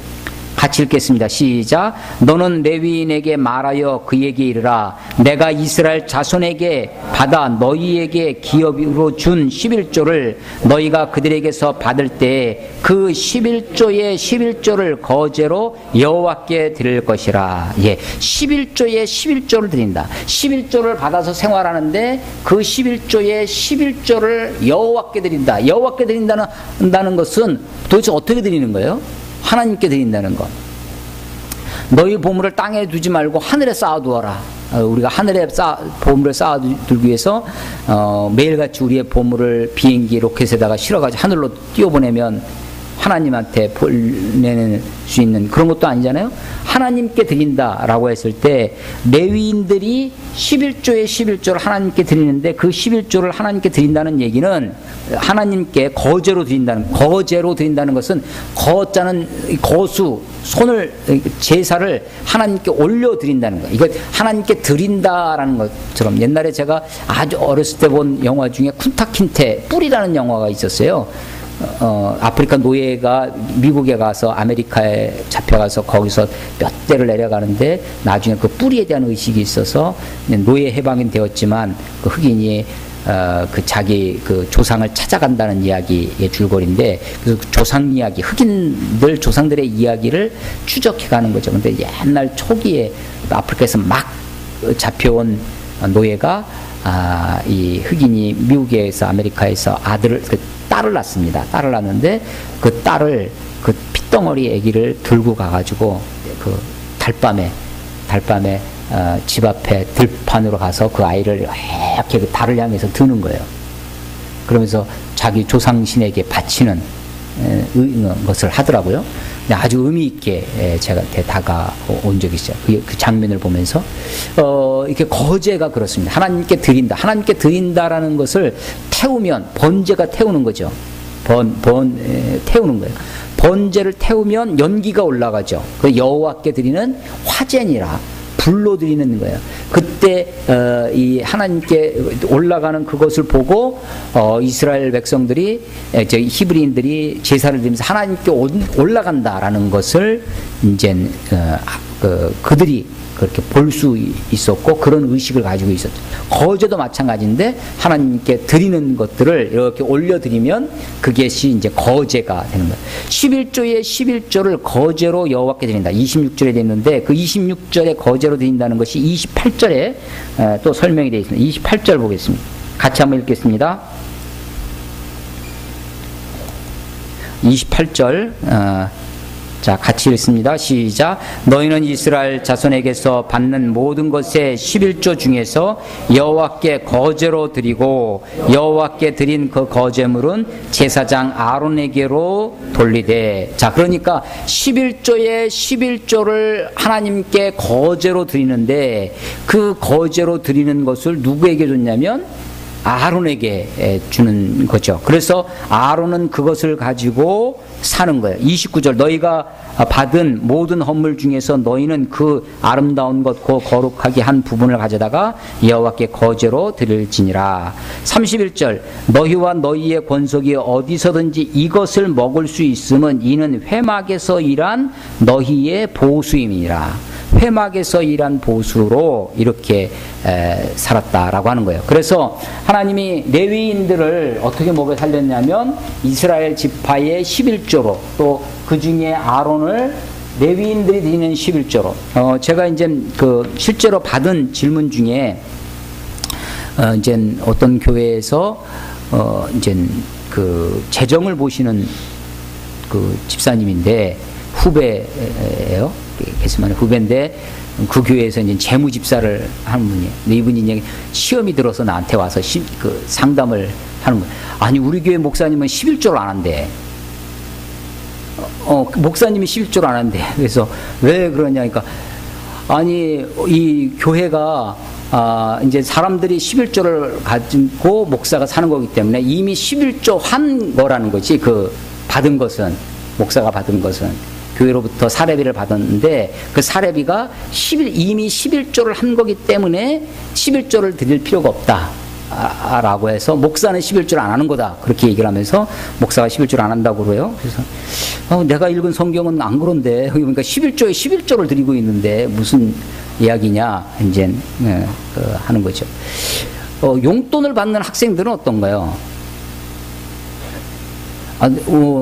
같이 읽겠습니다. 시작. 너는 레위인에게 말하여 그에게 이르라. 내가 이스라엘 자손에게 받아 너희에게 기업으로 준 11조를 너희가 그들에게서 받을 때 그 11조의 11조를 거제로 여호와께 드릴 것이라. 예, 11조의 11조를 드린다. 11조를 받아서 생활하는데 그 11조의 11조를 여호와께 드린다. 여호와께 드린다는 것은 도대체 어떻게 드리는 거예요? 하나님께 드린다는 것. 너희 보물을 땅에 두지 말고 하늘에 쌓아두어라. 우리가 하늘에 보물을 쌓아두기 위해서 매일같이 우리의 보물을 비행기 로켓에다가 실어가지고 하늘로 띄워보내면 하나님한테 보내는 수 있는 그런 것도 아니잖아요. 하나님께 드린다라고 했을 때 레위인들이 11조의 11조를 하나님께 드리는데 그 11조를 하나님께 드린다는 얘기는 하나님께 거제로 드린다는 것은 거자는 거수, 손을, 제사를 하나님께 올려드린다는 거예요. 이거 하나님께 드린다라는 것처럼 옛날에 제가 아주 어렸을 때 본 영화 중에 쿤타킨테 뿔이라는 영화가 있었어요. 아프리카 노예가 미국에 가서 아메리카에 잡혀가서 거기서 몇 대를 내려가는데 나중에 그 뿌리에 대한 의식이 있어서 노예 해방이 되었지만 그 흑인이 그 자기 그 조상을 찾아간다는 이야기의 줄거리인데, 그래서 그 조상 이야기, 흑인들 조상들의 이야기를 추적해가는 거죠. 근데 옛날 초기에 아프리카에서 막 잡혀온 노예가 이 흑인이 미국에서 아메리카에서 그 딸을 낳습니다. 딸을 낳는데 그 딸을 그 핏덩어리 아기를 들고 가가지고 그 달밤에 집 앞에 들판으로 가서 그 아이를 이렇게 그 달을 향해서 드는 거예요. 그러면서 자기 조상신에게 바치는 것을 하더라고요. 아주 의미 있게 제가 다가온 적이 있어요. 그 장면을 보면서 이렇게 거제가 그렇습니다. 하나님께 드린다. 하나님께 드린다라는 것을 태우면 번제가 태우는 거죠. 태우는 거예요. 번제를 태우면 연기가 올라가죠. 그 여호와께 드리는 화제니라. 불로 드리는 거예요. 그때 이 하나님께 올라가는 그것을 보고 이스라엘 백성들이 히브리인들이 제사를 드리면서 하나님께 올라간다라는 것을 이제 그들이 그렇게 볼 수 있었고 그런 의식을 가지고 있었죠. 거제도 마찬가지인데 하나님께 드리는 것들을 이렇게 올려드리면 그것이 이제 거제가 되는 거예요. 11조의 11조를 거제로 여호와께 드린다. 26절에 되어 있는데 그 26절에 거제로 드린다는 것이 28절에 또 설명이 되어 있습니다. 28절 보겠습니다. 같이 한번 읽겠습니다. 28절 자, 같이 읽습니다. 시작. 너희는 이스라엘 자손에게서 받는 모든 것의 11조 중에서 여호와께 거제로 드리고 여호와께 드린 그 거제물은 제사장 아론에게로 돌리되. 자, 그러니까 11조의 11조를 하나님께 거제로 드리는데 그 거제로 드리는 것을 누구에게 줬냐면 아론에게 주는 거죠. 그래서 아론은 그것을 가지고 사는 거예요. 29절 너희가 받은 모든 헌물 중에서 너희는 그 아름다운 것 그 거룩하게 한 부분을 가져다가 여호와께 거제로 드릴지니라. 31절 너희와 너희의 권속이 어디서든지 이것을 먹을 수 있음은 이는 회막에서 일한 너희의 보수임이니라. 회막에서 일한 보수로 이렇게 살았다라고 하는 거예요. 그래서 하나님이 레위인들을 어떻게 먹여 살렸냐면 이스라엘 지파의 11조로 또 그 중에 아론을 레위인들이 드리는 11조로. 제가 이제 그 실제로 받은 질문 중에 이제 어떤 교회에서 이제 그 재정을 보시는 그 집사님인데 후배예요. 개수만의 후배인데 그 교회에서 이제 재무집사를 하는 분이에요. 근데 이분이 이제 시험이 들어서 나한테 와서 그 상담을 하는 거예요. 아니 우리 교회 목사님은 11조를 안 한대. 목사님이 11조를 안 한대. 그래서 왜 그러냐니까 아니 이 교회가 이제 사람들이 11조를 가지고 목사가 사는 거기 때문에 이미 11조 한 거라는 거지. 그 받은 것은 목사가 받은 것은 교회로부터 사례비를 받았는데 그 사례비가 이미 11조를 한 거기 때문에 11조를 드릴 필요가 없다 라고 해서 목사는 11조를 안 하는 거다 그렇게 얘기를 하면서 목사가 11조를 안 한다고 그래요. 그래서 내가 읽은 성경은 안 그런데 그러니까 11조에 11조를 드리고 있는데 무슨 이야기냐 이제 하는 거죠. 용돈을 받는 학생들은 어떤가요?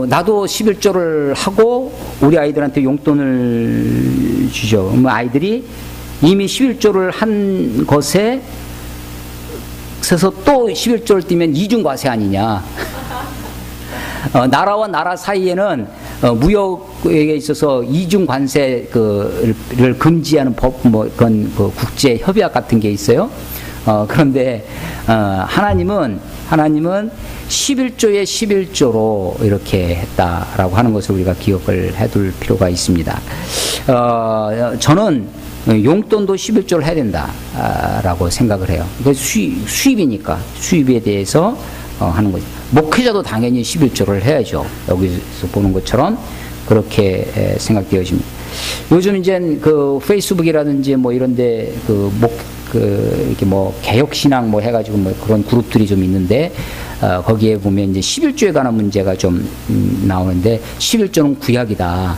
나도 11조를 하고 우리 아이들한테 용돈을 주죠. 그러면 아이들이 이미 11조를 한 것에 그래서 또 11조를 띄면 이중과세 아니냐. 나라와 나라 사이에는 무역에 있어서 이중관세를 금지하는 법, 그런 국제 협약 같은 게 있어요. 그런데 하나님은 11조에 11조로 이렇게 했다라고 하는 것을 우리가 기억을 해둘 필요가 있습니다. 저는 용돈도 11조를 해야 된다라고 생각을 해요. 수입이니까 수입에 대해서 하는 거죠. 목회자도 당연히 11조를 해야죠. 여기서 보는 것처럼 그렇게 생각되어집니다. 요즘 이제 그 페이스북이라든지 뭐 이런데 그 이렇게 뭐 개혁신앙 뭐 해가지고 뭐 그런 그룹들이 좀 있는데, 거기에 보면 이제 11조에 관한 문제가 좀 나오는데, 11조는 구약이다.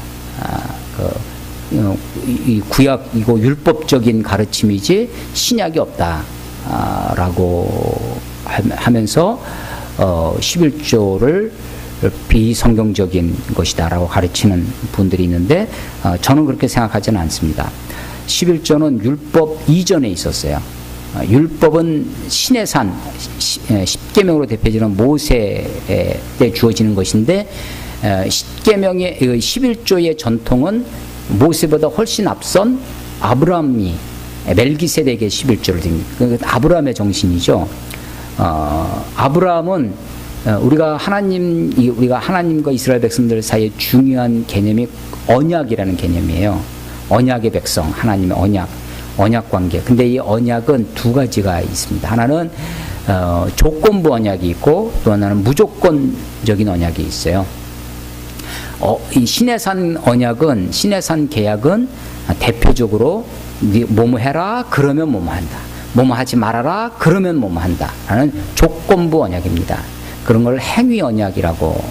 이 구약, 이거 율법적인 가르침이지 신약이 없다. 라고 하면서 11조를 비성경적인 것이다라고 가르치는 분들이 있는데, 저는 그렇게 생각하지는 않습니다. 11조는 율법 이전에 있었어요. 율법은 신의 산, 십계명으로 대표되는 모세 때 주어지는 것인데, 십계명의 11조의 전통은 모세보다 훨씬 앞선 아브라함이 멜기세덱의 11조를 드립니다. 아브라함의 정신이죠. 아브라함은 우리가 하나님과 이스라엘 백성들 사이에 중요한 개념이 언약이라는 개념이에요. 언약의 백성, 하나님의 언약 관계. 근데 이 언약은 두 가지가 있습니다. 하나는 조건부 언약이 있고, 또 하나는 무조건적인 언약이 있어요. 이 신해산 언약은, 신해산 계약은 대표적으로 뭐뭐 해라 그러면 뭐뭐 한다, 뭐뭐 하지 말아라 그러면 뭐뭐 한다 라는 조건부 언약입니다. 그런 걸 행위 언약이라고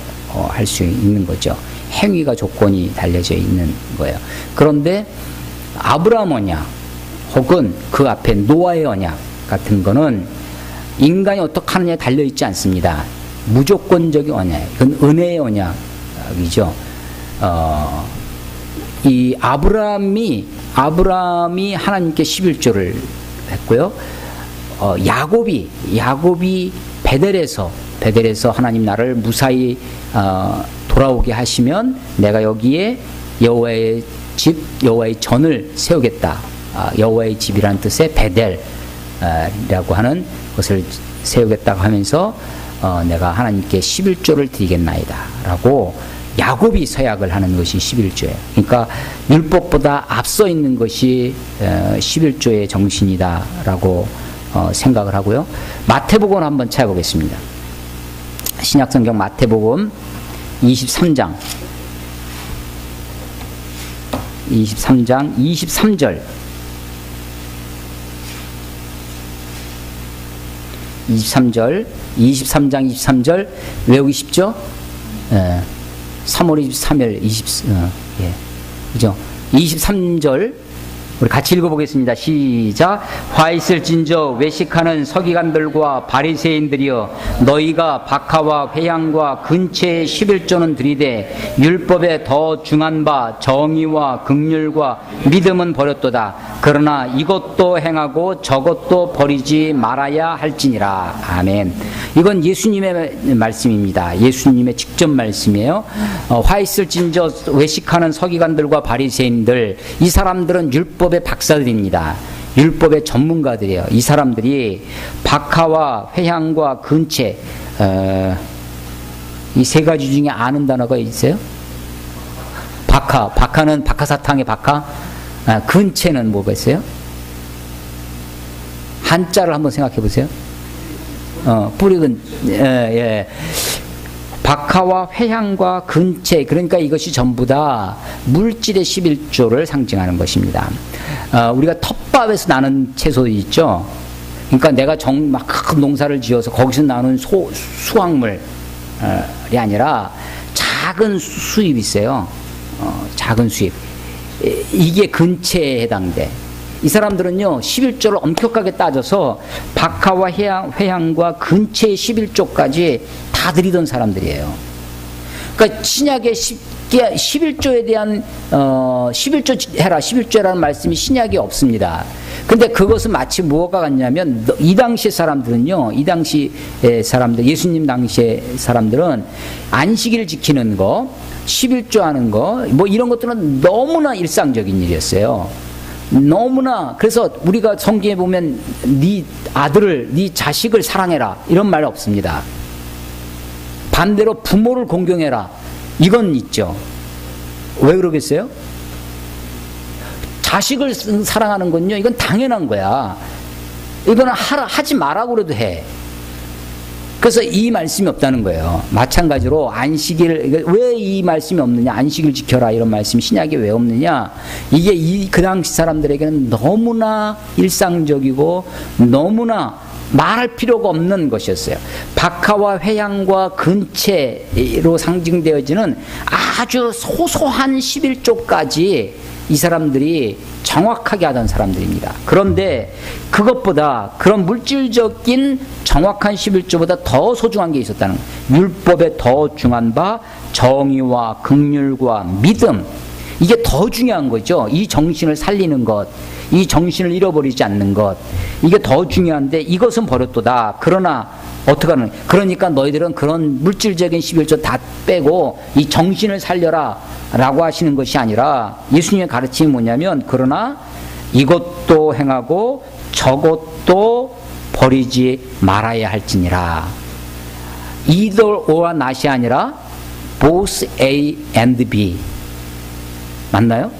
할 수 있는 거죠. 행위가 조건이 달려져 있는 거예요. 그런데 아브라함 언약 혹은 그 앞에 노아의 언약 같은 거는 인간이 어떻게 하느냐에 달려있지 않습니다. 무조건적인 언약, 그건 은혜의 언약이죠. 이 아브라함이 하나님께 11조를 했고요. 야곱이 베델에서 하나님 나를 무사히 돌아오게 하시면 내가 여기에 여호와의 집, 여호와의 전을 세우겠다. 여호와의 집이라는 뜻의 베델이라고 하는 것을 세우겠다고 하면서 내가 하나님께 11조를 드리겠나이다 라고 야곱이 서약을 하는 것이 11조예요. 그러니까 율법보다 앞서 있는 것이 11조의 정신이다 라고 생각을 하고요. 마태복음 한번 찾아보겠습니다. 신약성경 마태복음 23장 23절 23장 외우기 쉽죠? 3월 23일 그죠? 23절 우리 같이 읽어보겠습니다. 시작. 화 있을진저 외식하는 서기관들과 바리새인들이여, 너희가 박하와 회향과 근체의 11조는 드리되 율법에 더 중한 바 정의와 긍휼과 믿음은 버렸도다. 그러나 이것도 행하고 저것도 버리지 말아야 할지니라. 아멘. 이건 예수님의 말씀입니다. 예수님의 직접 말씀이에요. 화 있을진저 외식하는 서기관들과 바리새인들, 이 사람들은 율법의 박사들입니다. 율법의 전문가들이에요. 이 사람들이 박하와 회향과 근체, 이 세 가지 중에 아는 단어가 있어요? 박하는 박하사탕의 박하, 근체는 뭐가 있어요? 한자를 한번 생각해 보세요. 뿌리근, 박하와 회향과 근체, 그러니까 이것이 전부 다 물질의 11조를 상징하는 것입니다. 우리가 텃밭에서 나는 채소 있죠. 그러니까 내가 막 농사를 지어서 거기서 나는 수확물이 아니라 작은 수입이 있어요. 작은 수입. 이게 근체에 해당돼. 이 사람들은요 11조를 엄격하게 따져서 박하와 회향과 근체의 11조까지 다 드리던 사람들이에요. 그러니까 신약의 11조에 대한 11조 해라 11조라는 말씀이 신약에 없습니다. 근데 그것은 마치 무엇과 같냐면 이 당시 사람들은요, 이 당시 사람들, 예수님 당시의 사람들은 안식일 지키는 거, 11조 하는 거, 뭐 이런 것들은 너무나 일상적인 일이었어요. 너무나. 그래서 우리가 성경에 보면 네 아들을, 네 자식을 사랑해라 이런 말 없습니다. 반대로 부모를 공경해라 이건 있죠. 왜 그러겠어요? 자식을 사랑하는 건요, 이건 당연한 거야. 이거는 하지 말라고 그래도 해. 그래서 이 말씀이 없다는 거예요. 마찬가지로 안식일, 왜 이 말씀이 없느냐, 안식일 지켜라 이런 말씀이 신약에 왜 없느냐, 이게 그 당시 사람들에게는 너무나 일상적이고 너무나 말할 필요가 없는 것이었어요. 박하와 회양과 근체로 상징되어지는 아주 소소한 11조까지 이 사람들이 정확하게 하던 사람들입니다. 그런데 그것보다, 그런 물질적인 정확한 11조보다 더 소중한 게 있었다는 거예요. 율법에 더 중한 바 정의와 긍휼과 믿음, 이게 더 중요한 거죠. 이 정신을 살리는 것, 이 정신을 잃어버리지 않는 것, 이게 더 중요한데 이것은 버렸도다. 그러나 어떻게 하는, 그러니까 너희들은 그런 물질적인 11조 다 빼고 이 정신을 살려라 라고 하시는 것이 아니라, 예수님의 가르침이 뭐냐면, 그러나 이것도 행하고 저것도 버리지 말아야 할지니라. either or와 not이 아니라 both A and B. 맞나요?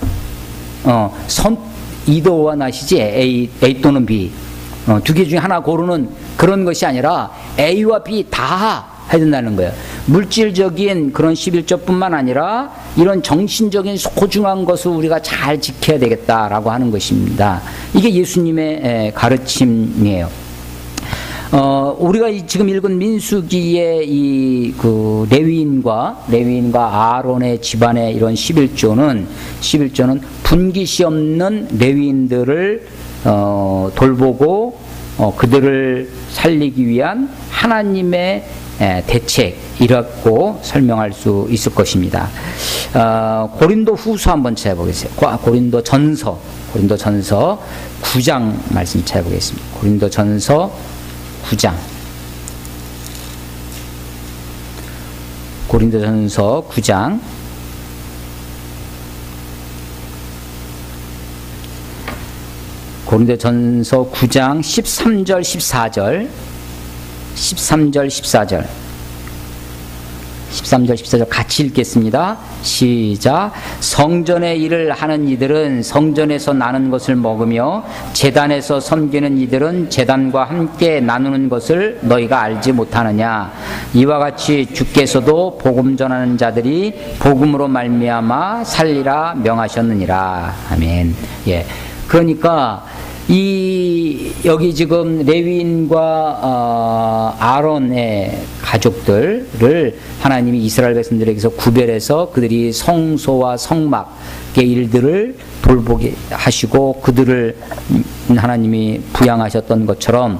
either or와 not이지 A 또는 B. 두 개 중에 하나 고르는 그런 것이 아니라 A와 B 다 해야 된다는 거예요. 물질적인 그런 11조뿐만 아니라 이런 정신적인 소중한 것을 우리가 잘 지켜야 되겠다라고 하는 것입니다. 이게 예수님의 가르침이에요. 우리가 지금 읽은 민수기의 이 그 레위인과 아론의 집안의 이런 11조는 분깃이 없는 레위인들을 돌보고 그들을 살리기 위한 하나님의 대책이라고 설명할 수 있을 것입니다. 고린도 후서 한번 찾아보겠어요. 고린도 전서 9장 말씀 찾아보겠습니다. 고린도 전서 9장. 고린도전서 9장. 고린도전서 9장 13절 14절. 13절 14절 같이 읽겠습니다. 시작. 성전의 일을 하는 이들은 성전에서 나는 것을 먹으며 제단에서 섬기는 이들은 제단과 함께 나누는 것을 너희가 알지 못하느냐. 이와 같이 주께서도 복음 전하는 자들이 복음으로 말미암아 살리라 명하셨느니라. 아멘. 예. 그러니까 여기 지금 레위인과 아론의 가족들을 하나님이 이스라엘 백성들에게서 구별해서 그들이 성소와 성막의 일들을 돌보게 하시고 그들을 하나님이 부양하셨던 것처럼,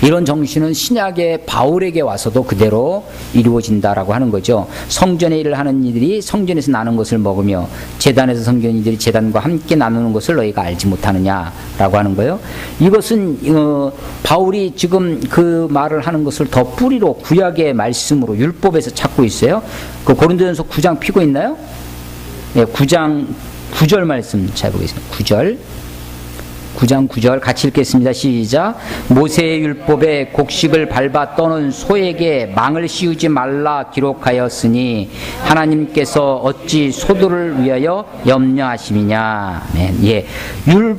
이런 정신은 신약의 바울에게 와서도 그대로 이루어진다라고 하는 거죠. 성전의 일을 하는 이들이 성전에서 나는 것을 먹으며 제단에서 섬기는 이들이 제단과 함께 나누는 것을 너희가 알지 못하느냐라고 하는 거예요. 이것은 바울이 지금 그 말을 하는 것을 더 뿌리로 구약의 말씀으로 율법에서 찾고 있어요. 그 고린도전서 9장 피고 있나요? 네, 9장 9절 말씀 잘 보겠습니다. 9장 9절 같이 읽겠습니다. 시작. 모세의 율법에 곡식을 밟아 떠는 소에게 망을 씌우지 말라 기록하였으니 하나님께서 어찌 소들을 위하여 염려하심이냐. 예.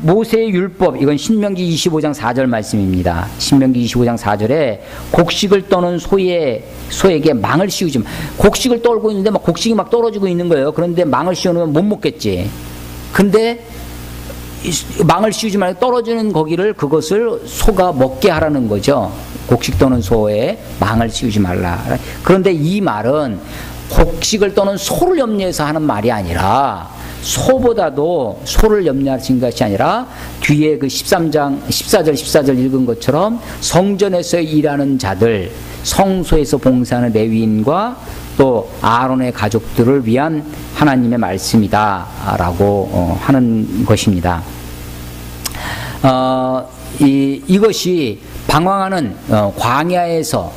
모세의 율법, 이건 신명기 25장 4절 말씀입니다. 신명기 25장 4절에 곡식을 떠는 소에게 망을 씌우지 마. 곡식을 떨고 있는데 막 곡식이 막 떨어지고 있는 거예요. 그런데 망을 씌워놓으면 못 먹겠지. 근데 망을 씌우지 말고 떨어지는 그것을 소가 먹게 하라는 거죠. 곡식 떠는 소에 망을 씌우지 말라. 그런데 이 말은 곡식을 떠는 소를 염려해서 하는 말이 아니라, 소보다도 소를 염려하신 것이 아니라 뒤에 그 13장 14절 읽은 것처럼 성전에서 일하는 자들, 성소에서 봉사하는 레위인과 또 아론의 가족들을 위한 하나님의 말씀이다라고 하는 것입니다. 이것이 방황하는 광야에서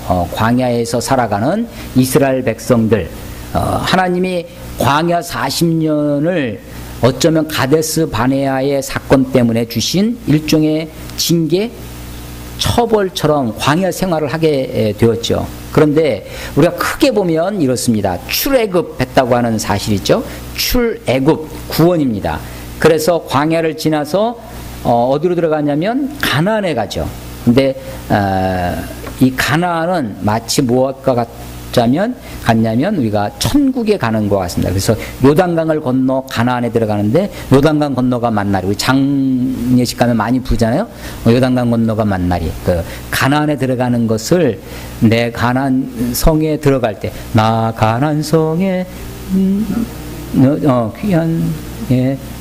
살아가는 이스라엘 백성들, 하나님이 광야 40년을 어쩌면 가데스 바네아의 사건 때문에 주신 일종의 징계, 처벌처럼 광야 생활을 하게 되었죠. 그런데 우리가 크게 보면 이렇습니다. 출애굽했다고 하는 사실이죠. 출애굽, 구원입니다. 그래서 광야를 지나서 어디로 들어가냐면 가나안에 가죠. 근데 이 가나안은 마치 무엇과 같냐면 우리가 천국에 가는 것 같습니다. 그래서 요단강을 건너 가나안에 들어가는데 요단강 건너가 만날이. 우리 장례식 가면 많이 부르잖아요. 요단강 건너가 만날이. 그 가나안에 들어가는 것을 내 가나안 성에 들어갈 때 나 가나안 성에 귀한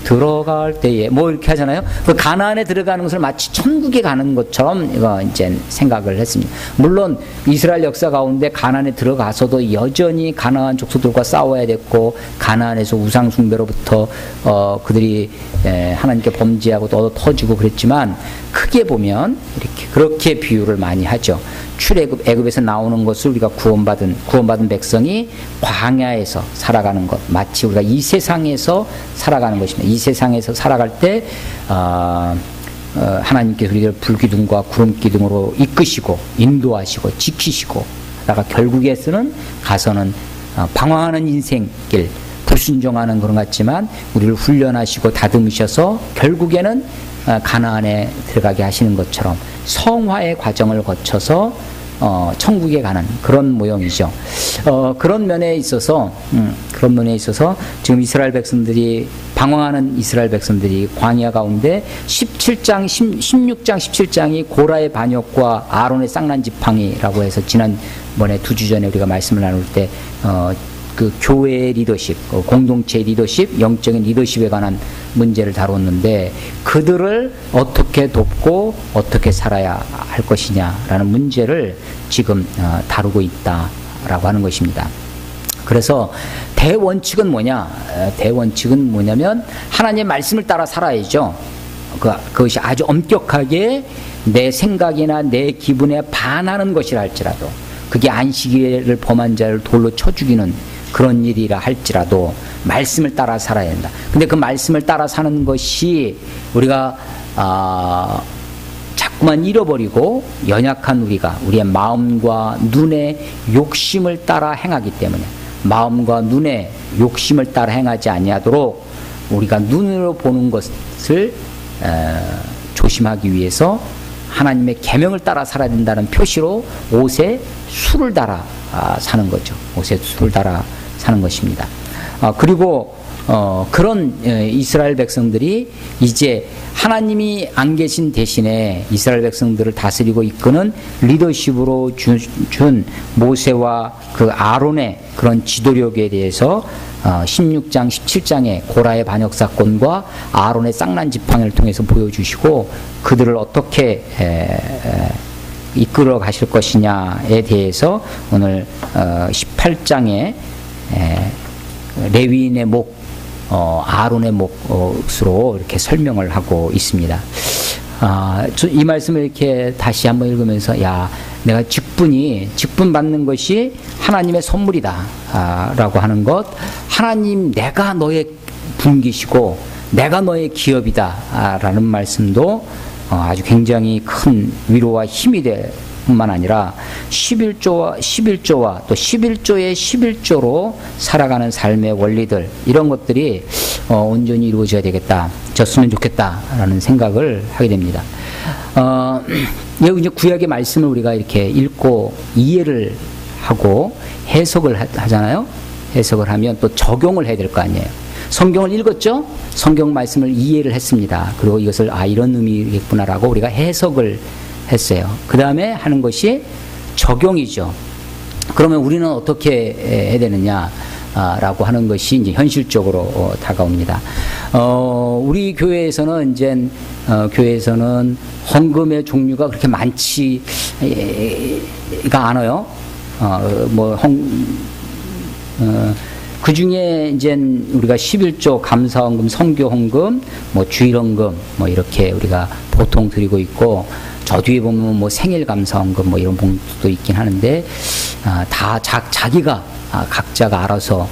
들어갈 때에 뭐 이렇게 하잖아요. 그 가나안에 들어가는 것을 마치 천국에 가는 것처럼 이거 이제 생각을 했습니다. 물론 이스라엘 역사 가운데 가나안에 들어가서도 여전히 가나안 족속들과 싸워야 됐고 가나안에서 우상 숭배로부터 그들이 하나님께 범죄하고 또 터지고 그랬지만 크게 보면 이렇게 그렇게 비유를 많이 하죠. 출애굽 애굽에서 나오는 것을 우리가 구원받은 백성이 광야에서 살아가는 것 마치 우리가 이 세상에서 살아가는 것입니다. 이 세상에서 살아갈 때 하나님께서 우리를 불기둥과 구름기둥으로 이끄시고 인도하시고 지키시고 다가 결국에서는 가서는 방황하는 인생길 불순종하는 그런 것 같지만 우리를 훈련하시고 다듬으셔서 결국에는 가나안에 들어가게 하시는 것처럼 성화의 과정을 거쳐서 천국에 가는 그런 모형이죠. 그런 면에 있어서 지금 이스라엘 백성들이 방황하는 이스라엘 백성들이 광야 가운데 16장 17장이 고라의 반역과 아론의 쌍난 지팡이라고 해서 지난번에 2주 전에 우리가 말씀을 나눌 때 그 교회의 리더십, 공동체의 리더십, 영적인 리더십에 관한 문제를 다뤘는데 그들을 어떻게 돕고 어떻게 살아야 할 것이냐라는 문제를 지금 다루고 있다라고 하는 것입니다. 그래서 대원칙은 뭐냐? 대원칙은 뭐냐면 하나님의 말씀을 따라 살아야죠. 그것이 아주 엄격하게 내 생각이나 내 기분에 반하는 것이라 할지라도 그게 안식일을 범한 자를 돌로 쳐 죽이는 그런 일이라 할지라도 말씀을 따라 살아야 된다. 근데 그 말씀을 따라 사는 것이 우리가 자꾸만 잃어버리고 연약한 우리의 마음과 눈의 욕심을 따라 행하기 때문에 마음과 눈의 욕심을 따라 행하지 아니하도록 우리가 눈으로 보는 것을 조심하기 위해서 하나님의 계명을 따라 살아야 된다는 표시로 옷에 술을 달아 사는 거죠. 옷에 술을 달아 사는 것입니다. 그리고 그런 이스라엘 백성들이 이제 하나님이 안 계신 대신에 이스라엘 백성들을 다스리고 이끄는 리더십으로 준 모세와 그 아론의 그런 지도력에 대해서 16장, 17장의 고라의 반역 사건과 아론의 쌍난 지팡이를 통해서 보여주시고 그들을 어떻게 이끌어 가실 것이냐에 대해서 오늘 18장에 레위인의 목, 아론의 몫으로 이렇게 설명을 하고 있습니다. 이 말씀을 이렇게 다시 한번 읽으면서 내가 직분 받는 것이 하나님의 선물이다 라고 하는 것, 하나님 내가 너의 분기시고 내가 너의 기업이다 라는 말씀도 아주 굉장히 큰 위로와 힘이 될 뿐만 아니라 11조와 또 11조의 11조로 살아가는 삶의 원리들 이런 것들이 온전히 이루어져야 졌으면 좋겠다라는 생각을 하게 됩니다. 여기 이제 구약의 말씀을 우리가 이렇게 읽고 이해를 하고 해석을 하잖아요. 해석을 하면 또 적용을 해야 될 거 아니에요. 성경을 읽었죠? 성경 말씀을 이해를 했습니다. 그리고 이것을 이런 의미겠구나라고 우리가 해석을 했어요. 그 다음에 하는 것이 적용이죠. 그러면 우리는 어떻게 해야 되느냐? 라고 하는 것이 이제 현실적으로 다가옵니다. 우리 교회에서는 교회에서는 헌금의 종류가 그렇게 많지가 않아요. 그 중에 이제 우리가 11조 감사헌금, 성교헌금, 주일헌금, 이렇게 우리가 보통 드리고 있고, 저 뒤에 보면 생일 감사헌금 이런 봉투도 있긴 하는데, 다 자기가 각자가 알아서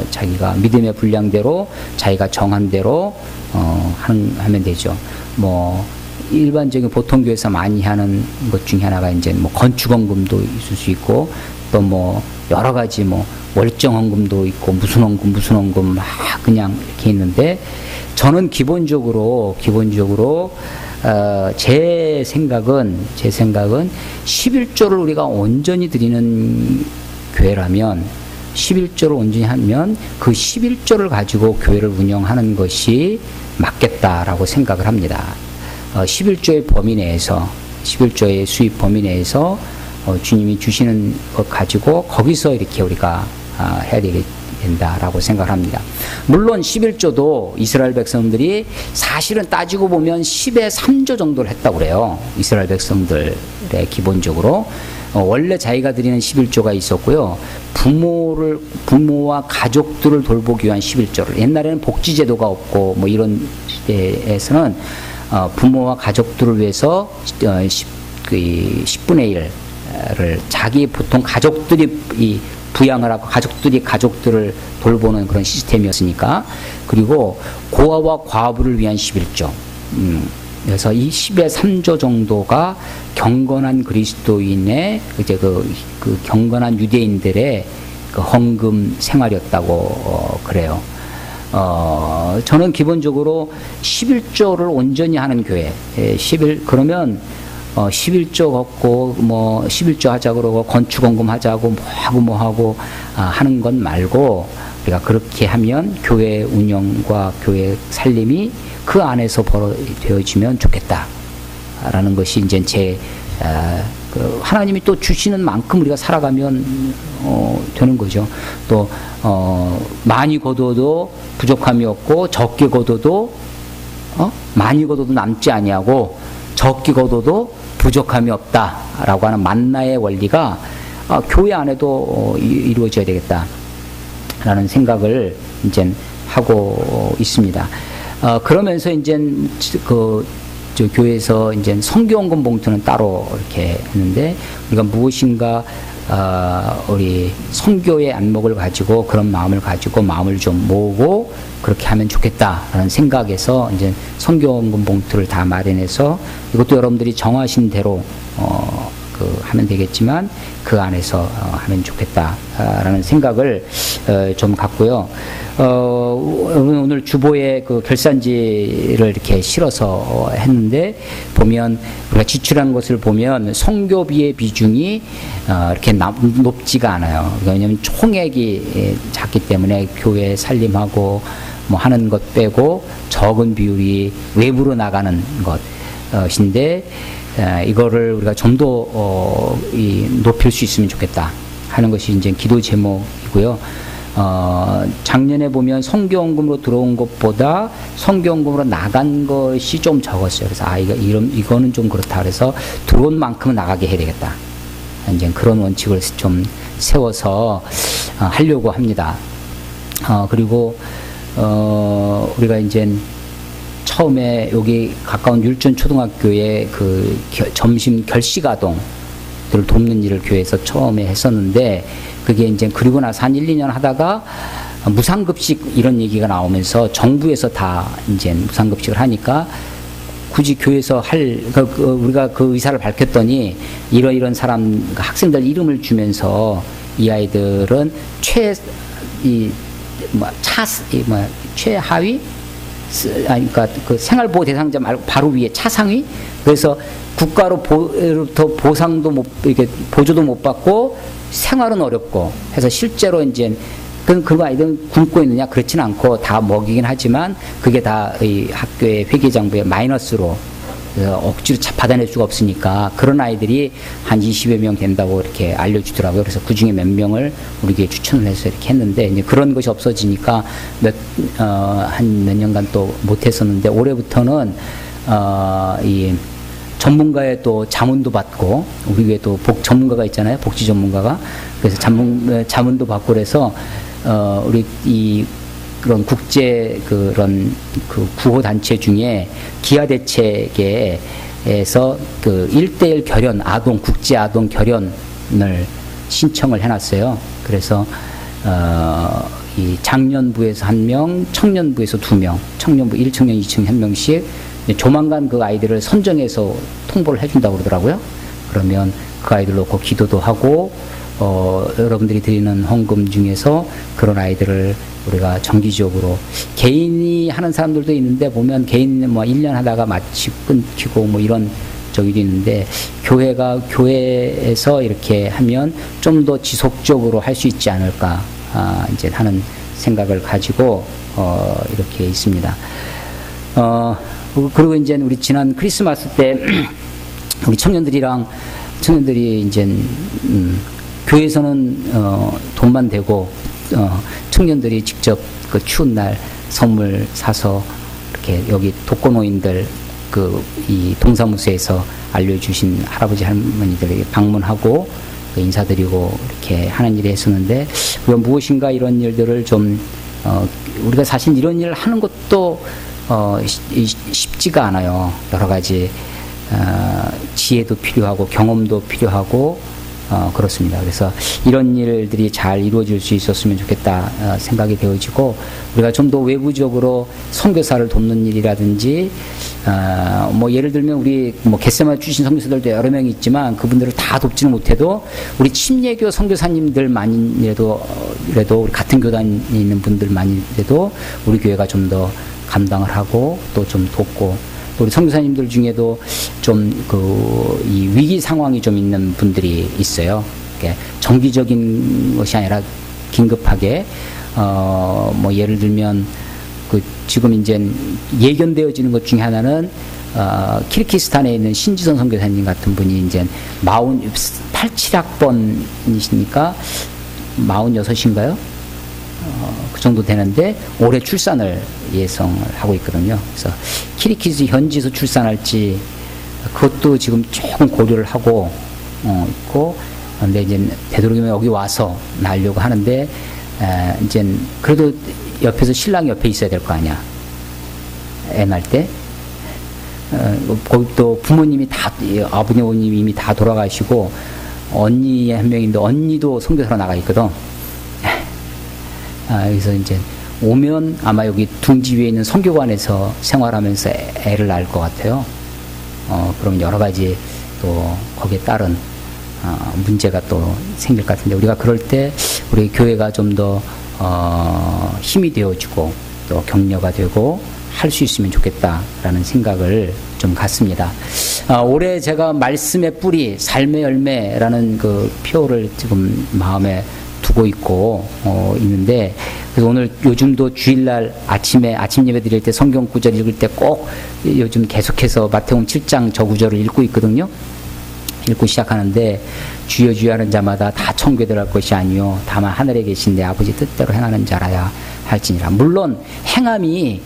자기가 믿음의 분량대로 자기가 정한 대로 하면 되죠. 일반적인 보통 교회에서 많이 하는 것 중에 하나가 이제 건축헌금도 있을 수 있고 또 여러 가지 월정헌금도 있고 무슨 헌금 막 그냥 이렇게 있는데 저는 기본적으로 제 생각은 11조를 우리가 온전히 드리는 교회라면 11조를 온전히 하면 그 11조를 가지고 교회를 운영하는 것이 맞겠다라고 생각을 합니다. 11조의 범위 내에서 11조의 수입 범위 내에서 주님이 주시는 것 가지고 거기서 이렇게 우리가 해야 된다라고 생각을 합니다. 물론 11조도 이스라엘 백성들이 사실은 따지고 보면 10의 3조 정도를 했다고 그래요. 이스라엘 백성들의 기본적으로 원래 자기가 드리는 11조가 있었고요. 부모와 가족들을 돌보기 위한 11조를, 옛날에는 복지제도가 없고 뭐 이런 시대에서는 부모와 가족들을 위해서 10분의 1을 자기 보통 가족들이 부양을 하고 가족들을 돌보는 그런 시스템이었으니까, 그리고 고아와 과부를 위한 11조. 그래서 이 10의 3조 정도가 경건한 그리스도인의 이제 그 경건한 유대인들의 그 헌금 생활이었다고 그래요. 저는 기본적으로 11조를 온전히 하는 교회, 그러면 11조 걷고 뭐 11조 하자 그러고 건축원금 하자고 뭐 하고 하는 건 말고, 우리가 그렇게 하면 교회 운영과 교회 살림이 그 안에서 되어지면 좋겠다라는 것이 이제 제 하나님이 또 주시는 만큼 우리가 살아가면 되는 거죠. 또 많이 거둬도 부족함이 없고 적게 거둬도 많이 거둬도 남지 아니하고 적게 거둬도 부족함이 없다라고 하는 만나의 원리가 교회 안에도 이루어져야 되겠다라는 생각을 이제 하고 있습니다. 그러면서 이제 저 교회에서 이제 선교원금 봉투는 따로 이렇게 했는데, 우리가 무엇인가 우리 선교의 안목을 가지고 그런 마음을 가지고 마음을 좀 모으고 그렇게 하면 좋겠다라는 생각에서 이제 선교원금 봉투를 다 마련해서, 이것도 여러분들이 정하신 대로 하면 되겠지만 그 안에서 하면 좋겠다라는 생각을 좀 갖고요. 오늘 주보에 그 결산지를 이렇게 실어서 했는데, 보면 우리가 지출한 것을 보면 선교비의 비중이 이렇게 높지가 않아요. 왜냐하면 총액이 작기 때문에 교회 살림하고 뭐 하는 것 빼고 적은 비율이 외부로 나가는 것인데, 이거를 우리가 좀 더 높일 수 있으면 좋겠다 하는 것이 이제 기도 제목이고요. 작년에 보면 선교원금으로 들어온 것보다 선교원금으로 나간 것이 좀 적었어요. 그래서 이거는 좀 그렇다. 그래서 들어온 만큼은 나가게 해야 되겠다. 이제 그런 원칙을 좀 세워서 하려고 합니다. 그리고 우리가 이제 처음에 여기 가까운 율전 초등학교에 그 점심 결식 아동들을 돕는 일을 교회에서 처음에 했었는데, 그게 이제 그리고 나서 한 1, 2년 하다가 무상급식 이런 얘기가 나오면서 정부에서 다 이제 무상급식을 하니까 굳이 교회에서 우리가 그 의사를 밝혔더니 이런 사람 학생들 이름을 주면서 이 아이들은 최하위, 그러니까 그 생활보호 대상자 말고 바로 위에 차상위, 그래서 국가로부터 보상도 이렇게 보조도 못 받고 생활은 어렵고 해서 실제로 이제 그 아이들은 굶고 있느냐, 그렇지는 않고 다 먹이긴 하지만 그게 다 이 학교의 회계장부에 마이너스로 억지로 받아낼 수가 없으니까 그런 아이들이 한 20여 명 된다고 이렇게 알려주더라고요. 그래서 그 중에 몇 명을 우리 교회에 추천을 해서 이렇게 했는데, 이제 그런 것이 없어지니까 한 몇 년간 또 못했었는데, 올해부터는 이 전문가의 또 자문도 받고, 우리 교회 또 전문가가 있잖아요. 복지 전문가가. 그래서 자문도 받고 그래서 우리 그런 국제 그런 그 구호 단체 중에 기아 대책에서 그 1:1 결연 국제 아동 결연을 신청을 해놨어요. 그래서 이 장년부에서 1명, 청년부에서 2명, 청년부 1청년, 2청년 1명씩 조만간 그 아이들을 선정해서 통보를 해준다고 그러더라고요. 그러면 그 아이들 놓고 기도도 하고 여러분들이 드리는 헌금 중에서 그런 아이들을 우리가 정기적으로 개인이 하는 사람들도 있는데 보면 개인 뭐 1년 하다가 마치 끊기고 뭐 이런 저기도 있는데 교회에서 이렇게 하면 좀 더 지속적으로 할 수 있지 않을까 이제 하는 생각을 가지고 이렇게 있습니다. 그리고 이제 우리 지난 크리스마스 때 우리 청년들이 이제 교회에서는 돈만 대고 청년들이 직접 그 추운 날 선물 사서 이렇게 여기 독거노인들 이 동사무소에서 알려주신 할아버지 할머니들에게 방문하고 인사드리고 이렇게 하는 일을 했었는데 우리가 무엇인가 이런 일들을 좀 우리가 사실 이런 일을 하는 것도 쉽지가 않아요. 여러 가지 지혜도 필요하고 경험도 필요하고 그렇습니다. 그래서 이런 일들이 잘 이루어질 수 있었으면 좋겠다 생각이 되어지고 우리가 좀 더 외부적으로 선교사를 돕는 일이라든지 뭐 예를 들면 우리 뭐 겟세마네 출신 선교사들도 여러 명이 있지만 그분들을 다 돕지는 못해도 우리 침례교 선교사님들만이라도 우리 같은 교단에 있는 분들만이라도 우리 교회가 좀 더 감당을 하고 또 좀 돕고 우리 선교사님들 중에도 좀 이 위기 상황이 좀 있는 분들이 있어요. 정기적인 것이 아니라 긴급하게 뭐 예를 들면 지금 이제 예견되어지는 것 중에 하나는 키르기스탄에 있는 신지선 선교사님 같은 분이 이제 87학번이시니까 46인가요? 그 정도 되는데 올해 출산을 예상을 하고 있거든요. 그래서 키르기스 현지에서 출산할지 그것도 지금 조금 고려를 하고 있고 근데 이제 되도록이면 여기 와서 낳으려고 하는데 이제 그래도 옆에서 신랑이 옆에 있어야 될 거 아니야. 애 낳을 때. 거기 또 부모님이 다 아버님 어머님이 이미 다 돌아가시고 언니 한 명인데 언니도 선교사로 나가 있거든. 그래서 이제 오면 아마 여기 둥지 위에 있는 선교관에서 생활하면서 애를 낳을 것 같아요. 그럼 여러 가지 또 거기에 따른 문제가 또 생길 것 같은데 우리가 그럴 때 우리 교회가 좀 더 힘이 되어주고 또 격려가 되고 할 수 있으면 좋겠다라는 생각을 좀 갖습니다. 올해 제가 말씀의 뿌리, 삶의 열매라는 그 표를 지금 마음에 두고 있고 있는데 그래서 오늘 요즘도 주일날 아침 예배 드릴 때 성경 구절 읽을 때 꼭 요즘 계속해서 마태복음 7장 저 구절을 읽고 있거든요. 읽고 시작하는데 주여 주여 하는 자마다 다 천국에 들어갈 것이 아니요 다만 하늘에 계신 내 아버지 뜻대로 행하는 자라야 할지니라. 물론 행함이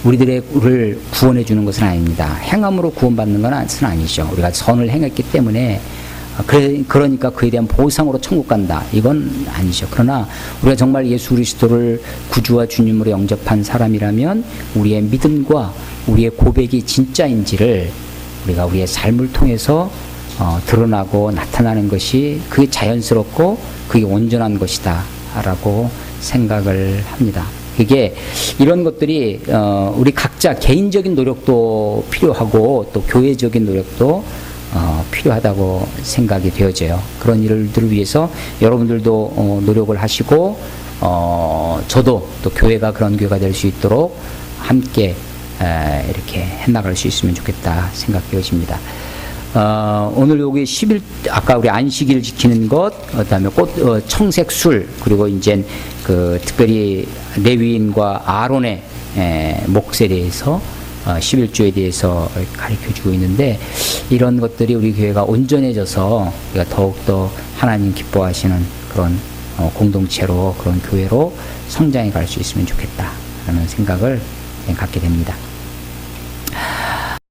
우리들을 구원해 주는 것은 아닙니다. 행함으로 구원받는 건 아니죠. 우리가 선을 행했기 때문에 그러니까 그에 대한 보상으로 천국 간다. 이건 아니죠. 그러나 우리가 정말 예수 그리스도를 구주와 주님으로 영접한 사람이라면 우리의 믿음과 우리의 고백이 진짜인지를 우리가 우리의 삶을 통해서 드러나고 나타나는 것이 그게 자연스럽고 그게 온전한 것이다 라고 생각을 합니다. 그게 이런 것들이 우리 각자 개인적인 노력도 필요하고 또 교회적인 노력도 필요하다고 생각이 되어져요. 그런 일들을 위해서 여러분들도 노력을 하시고 저도 또 교회가 그런 교회가 될 수 있도록 함께 이렇게 해나갈 수 있으면 좋겠다 생각되어집니다. 오늘 여기 10일 아까 우리 안식일 지키는 것, 그다음에 청색술 그리고 이제 특별히 레위인과 아론의 몫에 대해서 11조에 대해서 가르쳐주고 있는데 이런 것들이 우리 교회가 온전해져서 우리가 더욱더 하나님 기뻐하시는 그런 공동체로 그런 교회로 성장해 갈 수 있으면 좋겠다라는 생각을 갖게 됩니다.